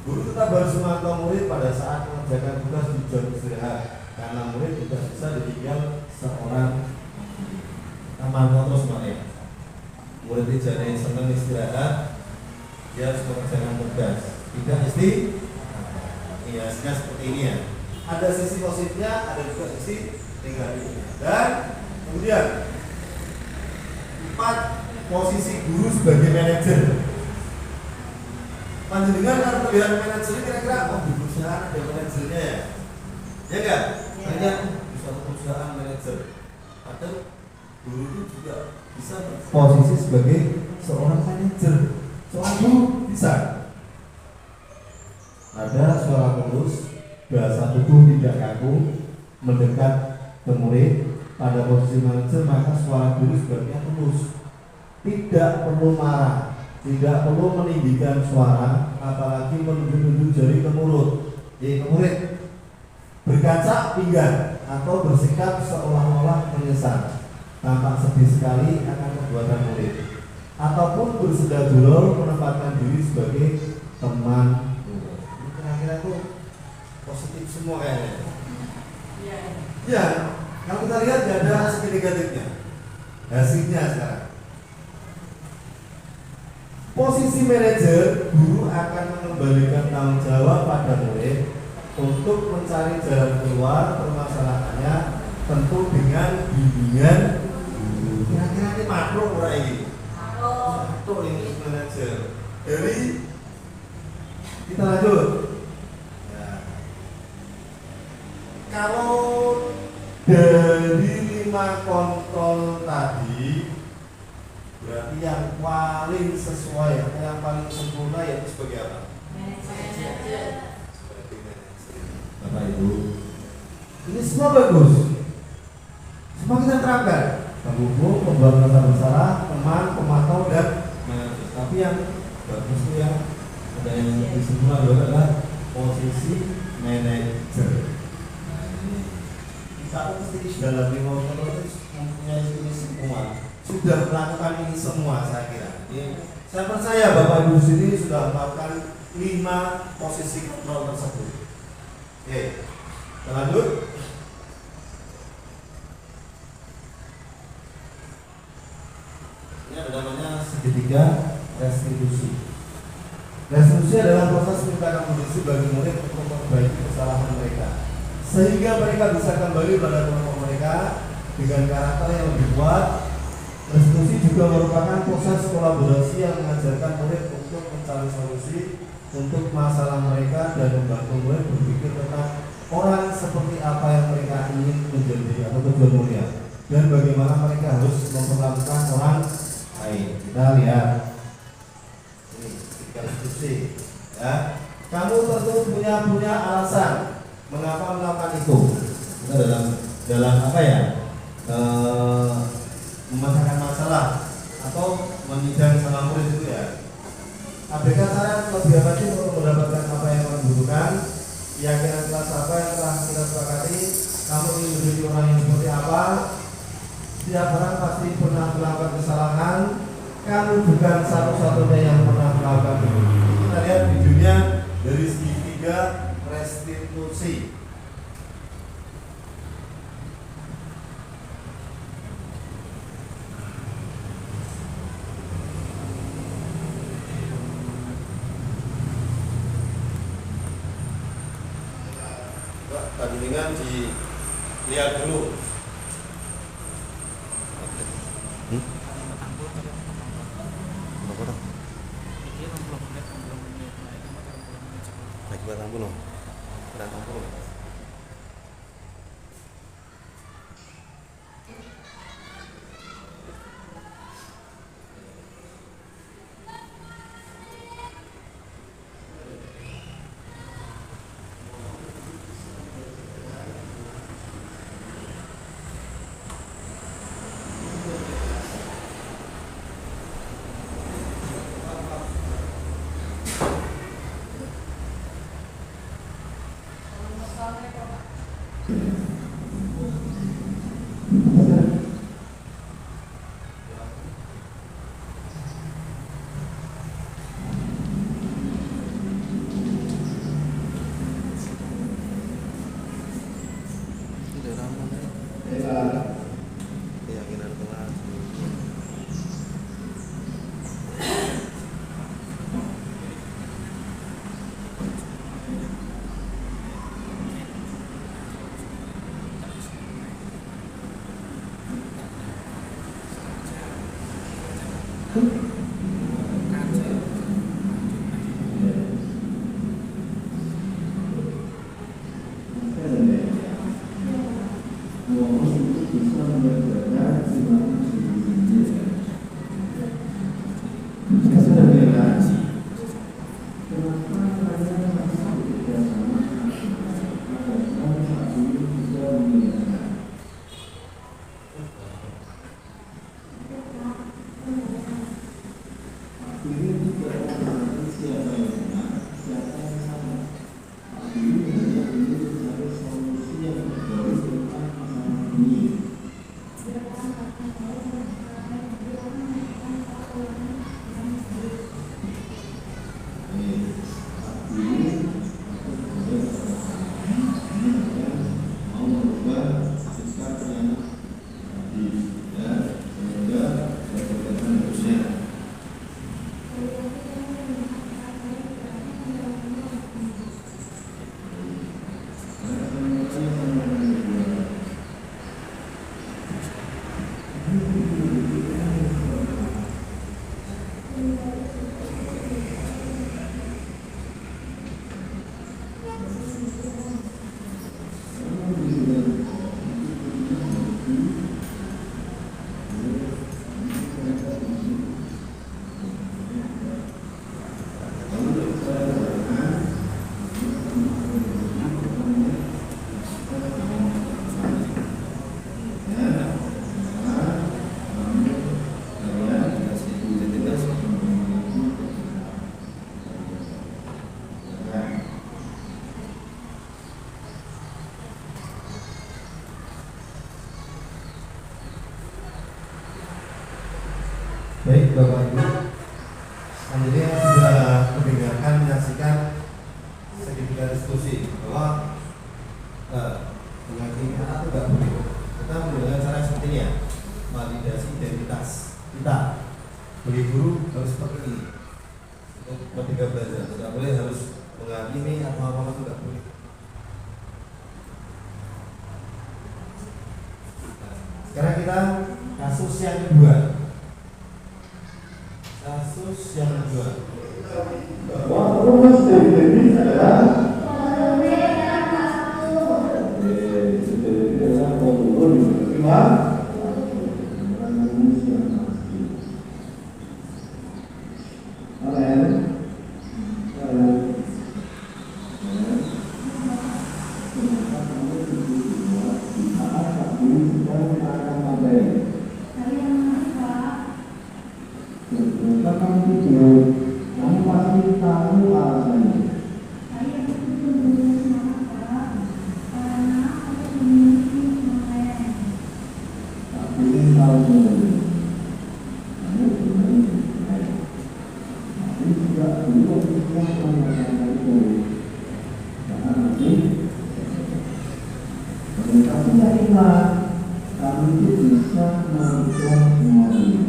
S1: Guru tetap harus memantau murid pada saat mengerjakan tugas di jam istirahat karena murid tidak bisa ditinggal seorang mantau terus makanya. Murid tidak yang senang istirahat, dia harus mengerjakan tugas. Tidak iya, seperti ini ya. Ada sisi positifnya, ada juga sisi negatifnya. Dan kemudian 4, posisi guru sebagai manajer. Panjenengan harus melihat manajer kira-kira di perusahaan ada manajernya ya. Ya kan? Hanya di suatu perusahaan manajer. Atau guru itu juga bisa posisi sebagai seorang manajer. Seorang guru bisa. Ada suara halus, bahasa tubuh tidak kaku, mendekat ke murid. Pada posisi manajer maka suara guru sebaiknya halus. Tidak perlu marah, tidak perlu meninggikan suara, apalagi menunjuk-nunjuk jari ke murid. Berkaca pinggang atau bersikap seolah-olah menyesal, tampak sedih sekali akan perbuatan murid, ataupun bersedia dulu menempatkan diri sebagai teman. Kira-kira itu positif semua kayaknya. Ya, kalau kita lihat tidak ada segi negatifnya. Hasilnya sekarang. Posisi manajer, guru akan mengembalikan tanggung jawab pada murid untuk mencari jalan keluar permasalahannya, tentu dengan bimbingan guru. Kira-kira ini makro ora ini? Makro ini manajer. Jadi kita lanjut. Ya. Kalau dari 5 kontrol tadi, berarti yang paling sesuai atau yang paling sempurna yaitu sebagai apa? Manajer. Bapak Ibu, ini semua bagus. Semua kita terangkan. Penghubung, pembuat masa bersalah, teman, pemantau dan manajer. Tapi yang bagus itu yang ada yang disempurna adalah posisi manajer. Kita mesti dalam 5 kontrol itu mempunyai ini semua. Sudah melakukan ini semua saya kira. Saya percaya Bapak Ibu sendiri sudah melakukan 5 posisi kontrol tersebut. Oke, kita lanjut. Ini ada namanya segitiga restitusi. Restitusi adalah proses minta kondisi bagi murid untuk memperbaiki kesalahan mereka, sehingga mereka bisa kembali pada kelompok mereka dengan karakter yang lebih kuat. Restitusi juga merupakan proses kolaborasi yang mengajarkan murid untuk mencari solusi untuk masalah mereka dan membantu murid berpikir tentang orang seperti apa yang mereka ingin menjadi atau tujuan mulia dan bagaimana mereka harus memperlakukan orang lain. Kita lihat ini restitusi ya. Kamu tentu punya alasan mengapa melakukan itu. Kita dalam apa ya? Memecahkan masalah atau menyidang sama murid itu ya. Abaikan syarat lebih apa sih untuk mendapatkan apa yang kamu butuhkan. Keyakinan kelas apa yang telah kita sepakati. Kamu ingin menjadi orang yang seperti apa. Setiap orang pasti pernah melakukan kesalahan. Kamu bukan satu-satunya yang pernah melakukan itu. Kita lihat videonya dari segitiga restitusi. Bandingan dilihat dulu. Lagi batang puluh. Keyakinan kelas. Baik Bapak Ibu, selanjutnya sudah mendengarkan menyaksikan segitiga diskusi bahwa mengakibatkan atau tidak boleh. Kita menggunakan cara seperti ini ya, validasi identitas kita. Bagi guru harus seperti ini. Untuk ketika belajar tidak boleh harus menghakimi atau apa-apa, tidak boleh. Sekarang kita kasus yang kedua. Kasus yang kedua.
S4: Rumus dari debit adalah kamu Tapi yakinlah kami itu bisa melakukan semuanya.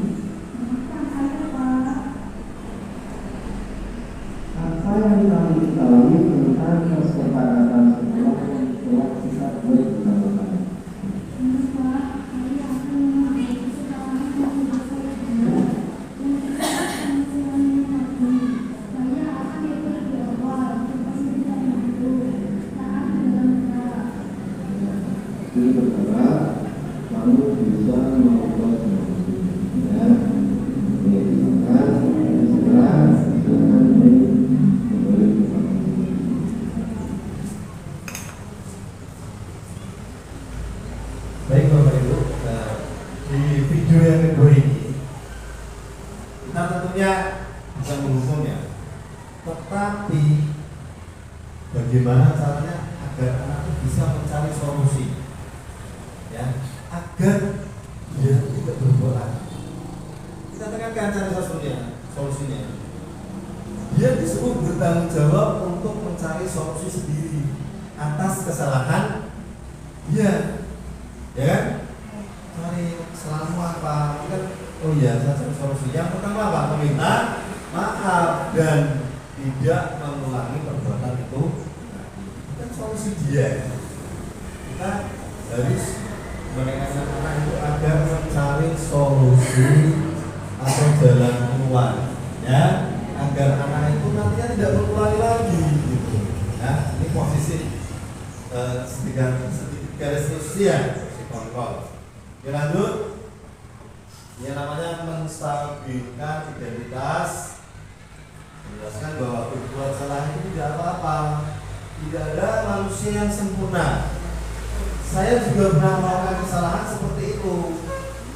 S4: Apa yang kami ketahui tentang kesepakatan sekolah telah kita buat bersama-sama. Jadi berharap kamu bisa melakukan semuanya. Ya, misalkan segera dengan memberi kepada.
S1: Baik Bapak Ibu, di video yang kedua ini kita tentunya bisa menghukumnya, tetapi bagaimana caranya agar anak itu bisa mencari solusi, ya, agar dia tidak berbuat lagi. Kita tekankan cari solusinya. Dia disuruh bertanggung jawab untuk mencari solusi sendiri atas kesalahan dia. Ya kan? Cari selama apa? Kan, oh iya, saya cari solusi. Yang pertama apa? Meminta maaf dan tidak mengulangi perbuatan itu. Kan solusi dia. Kita harus mengingatkan anak itu agar mencari solusi atau jalan keluar, ya, agar anak itu nantinya tidak mengulangi lagi, gitu. Ya, ini posisi sedikit garis usia. Kontrol. Ya, lanjut. Yang namanya menstabilkan identitas, menjelaskan bahwa berbuat salah itu tidak apa-apa. Tidak ada manusia yang sempurna. Saya juga pernah melakukan kesalahan seperti itu.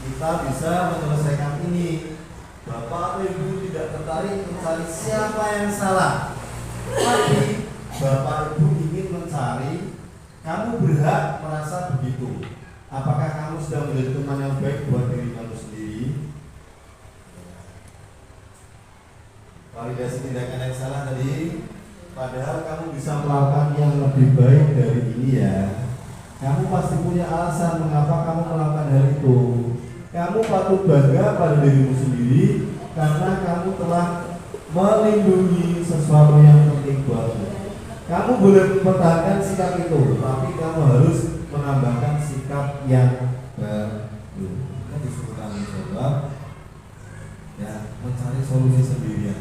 S1: Kita bisa menyelesaikan ini. Bapak atau Ibu tidak tertarik mencari siapa yang salah, tapi Bapak Ibu ingin mencari, kamu berhak merasa begitu. Apakah kamu sudah menjadi teman yang baik buat diri kamu sendiri? Validasi tindakan yang salah tadi, padahal kamu bisa melakukan yang lebih baik dari ini ya. Kamu pasti punya alasan mengapa kamu melakukan hal itu. Kamu patut bangga pada dirimu sendiri karena kamu telah melindungi sesuatu yang penting buatmu. Kamu boleh mempertahankan sikap itu, tapi kamu harus menambahkan sikap yang baru. Kita disuruh tanggung jawab, ya, mencari solusi sendirian.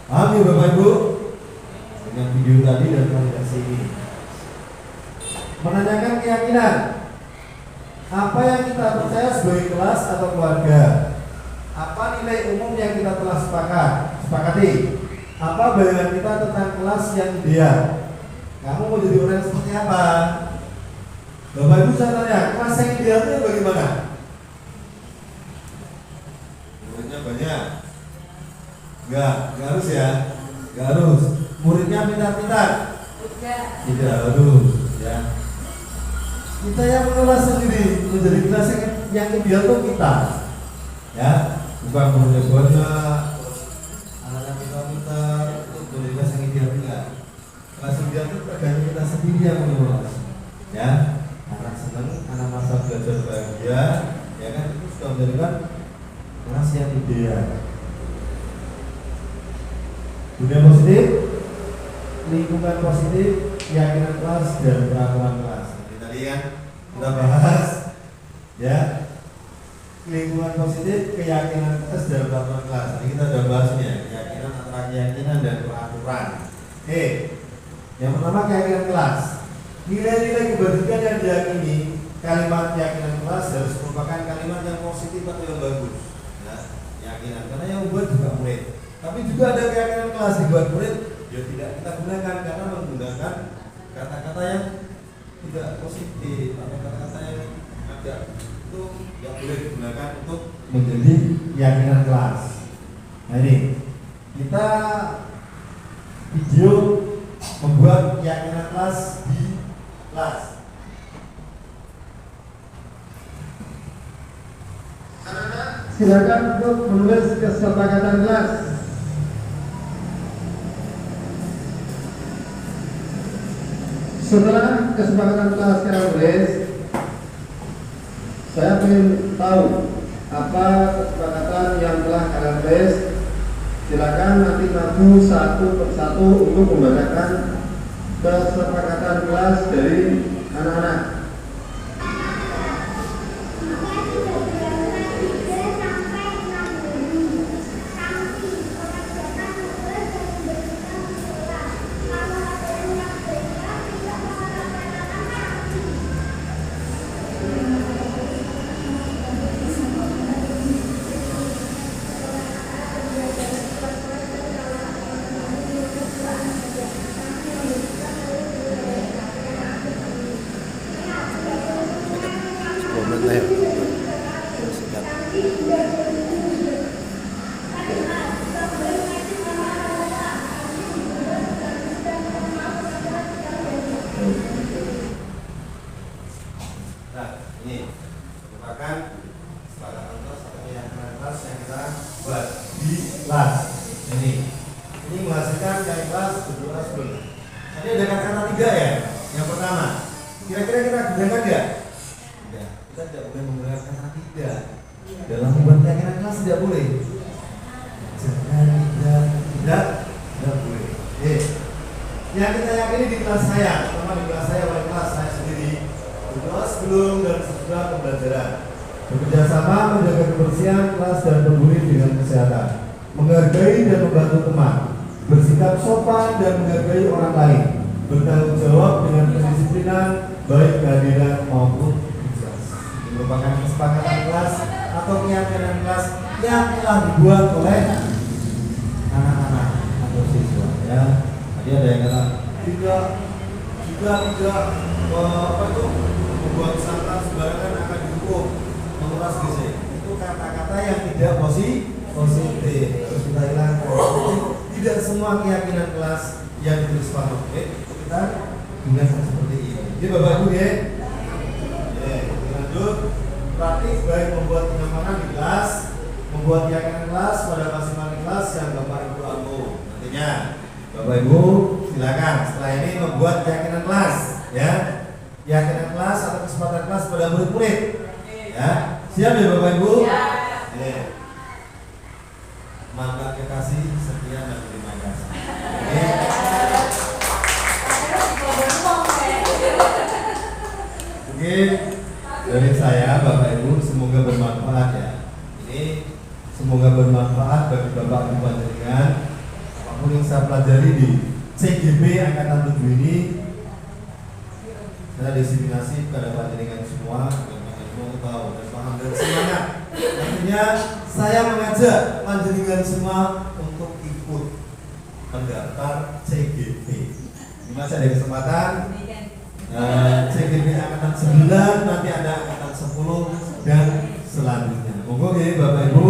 S1: Paham ya Bapak Ibu? Dengan video tadi dan validasi ini, menanyakan keyakinan. Apa yang kita percaya sebagai kelas atau keluarga? Apa nilai umum yang kita telah sepakati? Apa bayangan kita tentang kelas yang ideal? Kamu mau jadi orang seperti apa? Bapak Ibu, saya tanya, kelas yang ideal itu bagaimana? Muridnya banyak? Enggak harus ya? Enggak harus. Muridnya pintar-pintar? Tidak harus, ya. Kita yang mengelola sendiri, menjadi kelas yang ideal itu kita, ya. Bukan muridnya banyak, anak-anak pintar-pintar, itu menjadi kelas yang ideal, enggak. Kelas yang ideal itu tergantung kita sendiri yang mengelola, ya. Anak senang, anak masa belajar bahagia, ya kan, itu sudah menjadikan kelas yang ideal. Dunia positif, lingkungan positif, keyakinan kelas dan peraturan kelas. Jadi tadi kan kita bahas, ya, lingkungan positif, keyakinan kelas dan peraturan kelas. Tadi kita sudah bahasnya, keyakinan antara keyakinan dan peraturan. Oke, yang pertama keyakinan kelas. Nilai-nilai kebajikan yang diyakini, kalimat keyakinan kelas harus merupakan kalimat yang positif atau yang bagus. Ya, keyakinan, karena yang membuat juga murid. Tapi juga ada keyakinan kelas dibuat murid, ya tidak kita gunakan karena menggunakan kata-kata yang tidak positif atau kata-kata yang agak itu yang boleh digunakan untuk menjadi keyakinan kelas. Nah ini kita video membuat keyakinan kelas di kelas.
S4: Silakan untuk menulis kesepakatan kelas. Setelah kesepakatan kelas sekarang beres, saya ingin tahu apa kesepakatan yang telah kalian beres. Silakan nanti maju satu persatu untuk membacakan kesepakatan kelas dari anak-anak.
S1: Nah, ini merupakan kesepakatan kelas atau keyakinan kelas yang kita buat di kelas. Ini menghasilkan yang kelas berdua sebelum. Tadi ada kata-kata 3 ya. Yang pertama, kira-kira kita gunakan nggak? Tidak. Kita tidak boleh menggunakan kata 3 dalam membuat keyakinan kelas, tidak boleh. Jangan tidak boleh. Yang kita yakini di kelas saya, terutama di kelas saya, oleh kelas saya sendiri, berdoa sebelum dan sesudah pembelajaran, bekerja sama menjaga kebersihan kelas dan penghuni dengan kesehatan, menghargai dan membantu teman, bersikap sopan dan menghargai orang lain, bertanggung jawab dengan kedisiplinan baik kehadiran maupun tugas. Ini merupakan kesepakatan kelas atau keyakinan kelas yang telah dibuat oleh anak-anak atau siswa. Ya, tadi ada yang kata tidak membuang sampah sembarangan akan dihukum, menguras gizi. Itu kata-kata yang tidak positif, harus kita hilangkan. Tidak semua keyakinan kelas yang ditulis Pak Oke, kita gunakan seperti ini. Jadi Bapak Ibu ya, lanjut. Praktis baik membuat kenyamanan di kelas, membuat keyakinan kelas pada masing-masing kelas yang Bapak Ibu ambil. Nantinya Bapak Ibu silakan setelah ini membuat keyakinan kelas, ya, keyakinan kelas atau kesempatan kelas pada murid-murid, ya. Siap ya Bapak Ibu? Ya. Mangga kekasih, sekian dan terima kasih. Mungkin dari saya Bapak Ibu semoga bermanfaat ya. Ini semoga bermanfaat bagi Bapak Ibu panjenengan. Apapun yang saya pelajari di CGP Angkatan 7 ini, saya diseminasi kepada panjenengan semua agar panjenengan tahu dan paham dan semangat. Artinya saya mengajak panjenengan semua untuk ikut mendaftar CGP. Ini masih ada kesempatan. CGP Angkatan 9, nanti ada Angkatan 10 dan selanjutnya. Monggo ya Bapak Ibu,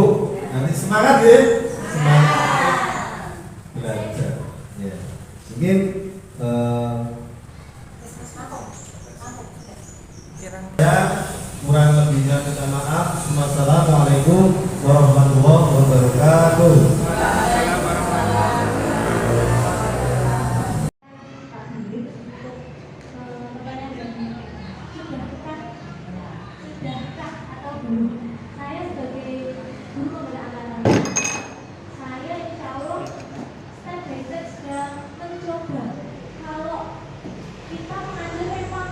S1: nanti semangat ya, semangat belajar. Ya. Mungkin ya, kurang lebihnya minta maaf. Wassalamualaikum warahmatullahi wabarakatuh.
S3: Saya sebagai guru pembela angkatan, saya insya Allah step by step sedang mencoba. Kalau kita mengajar memang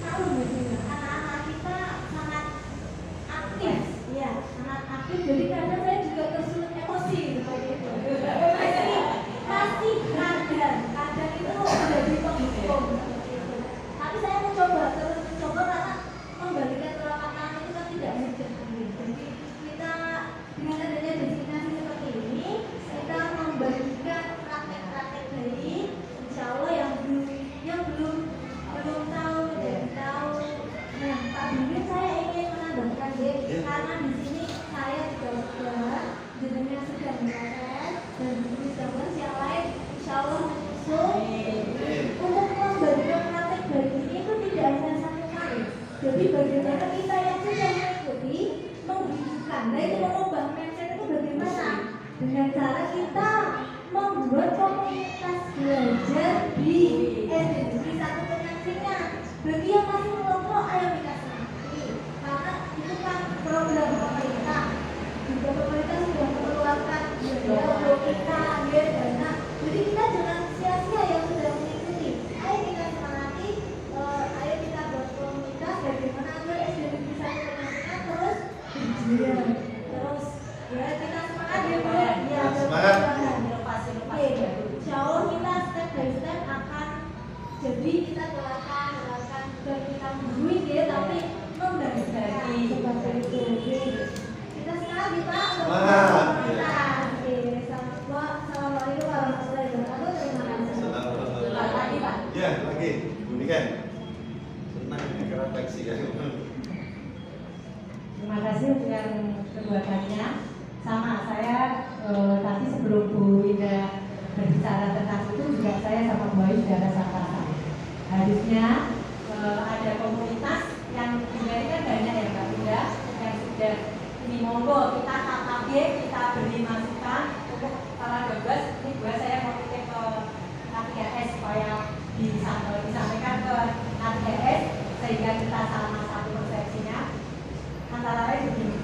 S3: tahu begini, anak-anak kita sangat aktif, ya, sangat aktif. Jadi kadang saya juga tersulut emosi seperti itu. Pasti kadang itu menjadi penghukum seperti itu. Tapi saya mencoba terus mencoba karena membalikan telapak tangan itu kan tidak mudah. Jadi kita dengan adanya destinasi seperti ini, kita membagikan praktek-praktek baik, insya Allah yang belum tahu jadi tahu. Nah, Pak Bimbing saya ingin menambahkan karena di sini saya juga jenengan sudah mengatakan dan teman-teman yang lain insya Allah menyusul untuk membagikan praktek baik ini itu tidak hanya satu kali. Jadi bagaimana kita yang sudah mengikuti menghidupkan, nah itu mengubah mindset itu bagaimana? Dengan cara kita membuat komunitas belajar di SD satu persepsinya. Bagi yang masih merokok, ayo kita semangati, karena itu kan program pemerintah. Juga pemerintah sudah mengeluarkan dana untuk kita, dana. Jadi kita jangan sia-sia yang sudah mengikuti. Ayo kita semangati, ayo kita buat komunitas bagaimana agar SDM bisa menyampaikan terus berjalan. Terus ya kita semangat ya Bu. Ya,
S1: Semangat.
S3: Oke, insya Allah kita step by step akan jadi kita gerakan bukan kita menduit ya, tapi membagi seperti itu. Oke. Kita sekarang kita
S1: Semangat.
S3: Oke, assalamualaikum warahmatullahi wabarakatuh. Terima kasih.
S1: Selamat
S3: Lagi Pak.
S1: Ya, lagi. Bunikan. Senang ini refleksi ya.
S5: Terima kasih untuk yang kedua kalinya. Sama saya tadi sebelum Bu Indah berbicara tentang itu juga saya sama Bu Ayu sudah rasakan. Harusnya ada komunitas yang sebenarnya kan banyak ya Mbak Indah yang sudah ini monggo kita KKB, kita beri masukan untuk para dobes. Ini juga saya mau titip ke K3S supaya disampaikan ke K3S sehingga kita sama satu persepsinya. Antara lain begini,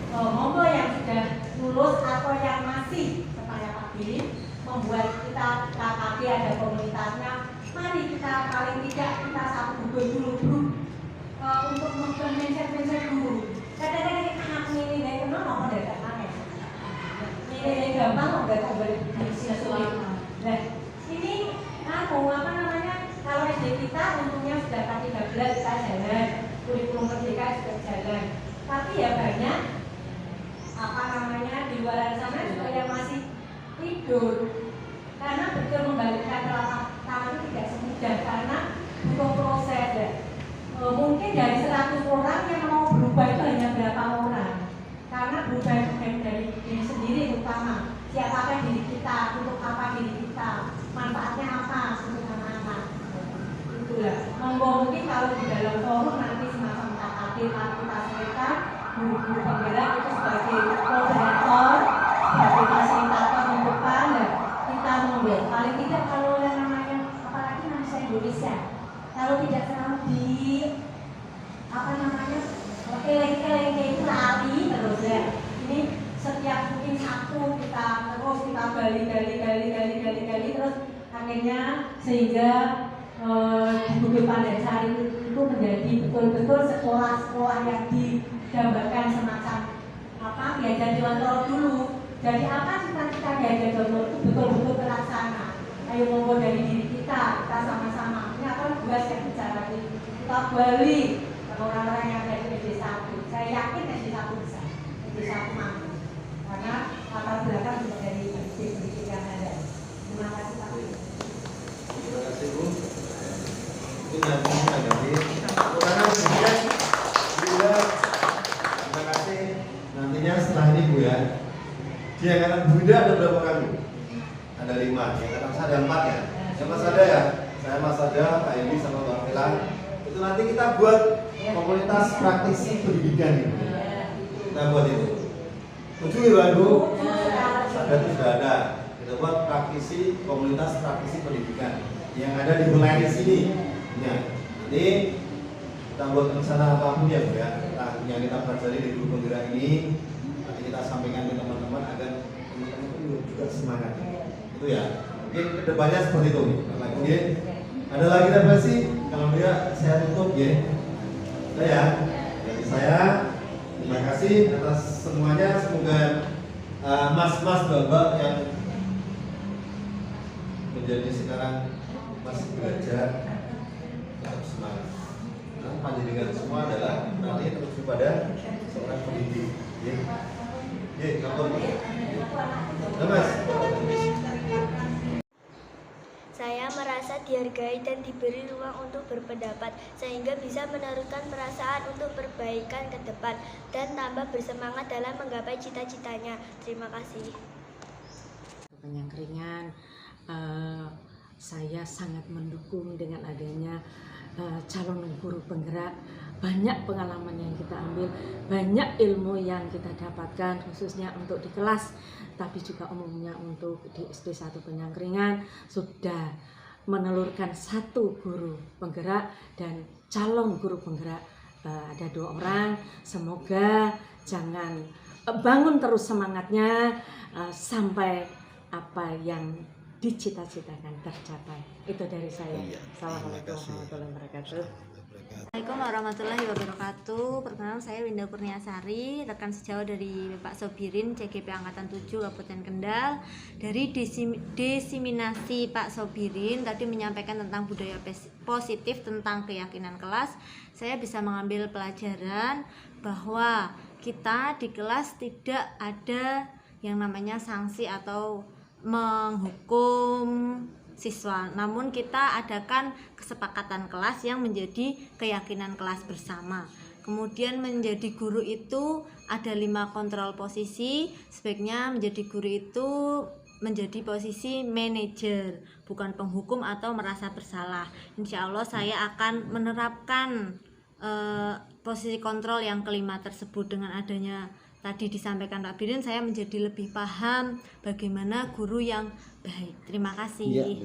S5: monggo yang sudah lulus atau yang masih supaya pagi membuat kita KKB ada komunitasnya. Mari kita paling tidak kita satu gugur dulu grup untuk membuat mindset dulu. Kadang-kadang anak ini kenal mau dadak aneh. Ini gampang kok gak bisa sulit. Nah ini apa namanya? Kalau SD kita untungnya sudah K13 kita jalan, kurikulum merdeka sudah jalan. Tapi ya banyak apa namanya di luar sana juga yang masih tidur karena betul membalikkan telapak tangan itu tidak semudah karena butuh proses ya. Mungkin dari 100 orang yang mau berubah itu hanya berapa orang karena berubah itu dari diri sendiri utama siapakah diri kita, untuk apa diri kita, manfaatnya apa untuk anak-anak itulah. Mungkin kalau di dalam forum nanti semacam KKB kita selesai guru-guru penggerak itu sebagai moderator, sebagai fasilitator di depan ya, kita membuat paling tidak kalau yang namanya apalagi manusia Indonesia kalau tidak selalu di apa namanya eleng-eleng itu lari terus ya. Ini setiap mungkin Sabtu kita terus kita gali terus akhirnya sehingga di Bukit Pandansari itu menjadi betul-betul sekolah-sekolah yang digambarkan semacam apa Diajak Contoh dulu. Jadi apa cita-cita Diajak Contoh itu betul-betul terlaksana. Ayo monggo dari diri kita sama-sama. Ini akan buat yang bicara kita balik ke orang-orang yang ada di SD 1. Saya yakin SD 1 bisa, SD 1 mampu. Karena latar belakang juga dari SD yang ada. Terima kasih Pak.
S1: Terima kasih Bu. Ini nanti menanggapi. Karena kemudian juga terima kasih nantinya setelah ini Bu ya. Di angkatan Bu Ida ada berapa kali? Ada 5. Di angkatan saya ada 4 ya. Ya Mas Ada ya. Saya Mas Ada, Pak Edi sama Mbak Mila. Itu nanti kita buat komunitas praktisi pendidikan ini. Kita buat itu. Setuju ya Bu? Berarti sudah ada. Kita buat praktisi komunitas praktisi pendidikan yang ada di wilayah sini. Ya, nanti kita buat rencana apapun ya Bu ya. Yang kita pelajari di grup penggerak ini nanti kita sampaikan ke teman-teman agar teman-teman juga semangat. Itu ya. Mungkin kedepannya seperti itu. Lagi ada lagi refleksi. Kalau dia saya tutup ya. Udah ya. Jadi saya terima kasih atas semuanya. Semoga mas-mas bapak yang menjadi sekarang masih belajar tetap semangat. Nah, panjenengan semua adalah nanti terus pada seorang pendidik. Ya, ya, kapan? Nah, Mas.
S6: Saya merasa dihargai dan diberi ruang untuk berpendapat sehingga bisa meneruskan perasaan untuk perbaikan ke depan dan tambah bersemangat dalam menggapai cita-citanya. Terima kasih.
S7: Penyangkringan, saya sangat mendukung dengan adanya calon guru penggerak. Banyak pengalaman yang kita ambil, banyak ilmu yang kita dapatkan khususnya untuk di kelas, tapi juga umumnya untuk di SD 1 Penyangkringan sudah menelurkan satu guru penggerak dan calon guru penggerak. Ada 2 orang, semoga jangan bangun terus semangatnya sampai apa yang dicita-citakan tercapai. Itu dari saya. Assalamualaikum warahmatullahi wabarakatuh.
S8: Assalamualaikum warahmatullahi wabarakatuh. Perkenalkan saya Winda Kurniasari, rekan sejawat dari Pak Sobirin CGP Angkatan 7 Kabupaten Kendal. Dari desiminasi Pak Sobirin tadi menyampaikan tentang budaya positif tentang keyakinan kelas. Saya bisa mengambil pelajaran bahwa kita di kelas tidak ada yang namanya sanksi atau menghukum siswa, namun kita adakan kesepakatan kelas yang menjadi keyakinan kelas bersama. Kemudian menjadi guru itu ada 5 kontrol posisi. Sebaiknya menjadi guru itu menjadi posisi manajer, bukan penghukum atau merasa bersalah. Insya Allah saya akan menerapkan posisi kontrol yang kelima tersebut. Dengan adanya tadi disampaikan Pak Birin, saya menjadi lebih paham bagaimana guru yang baik. Terima kasih.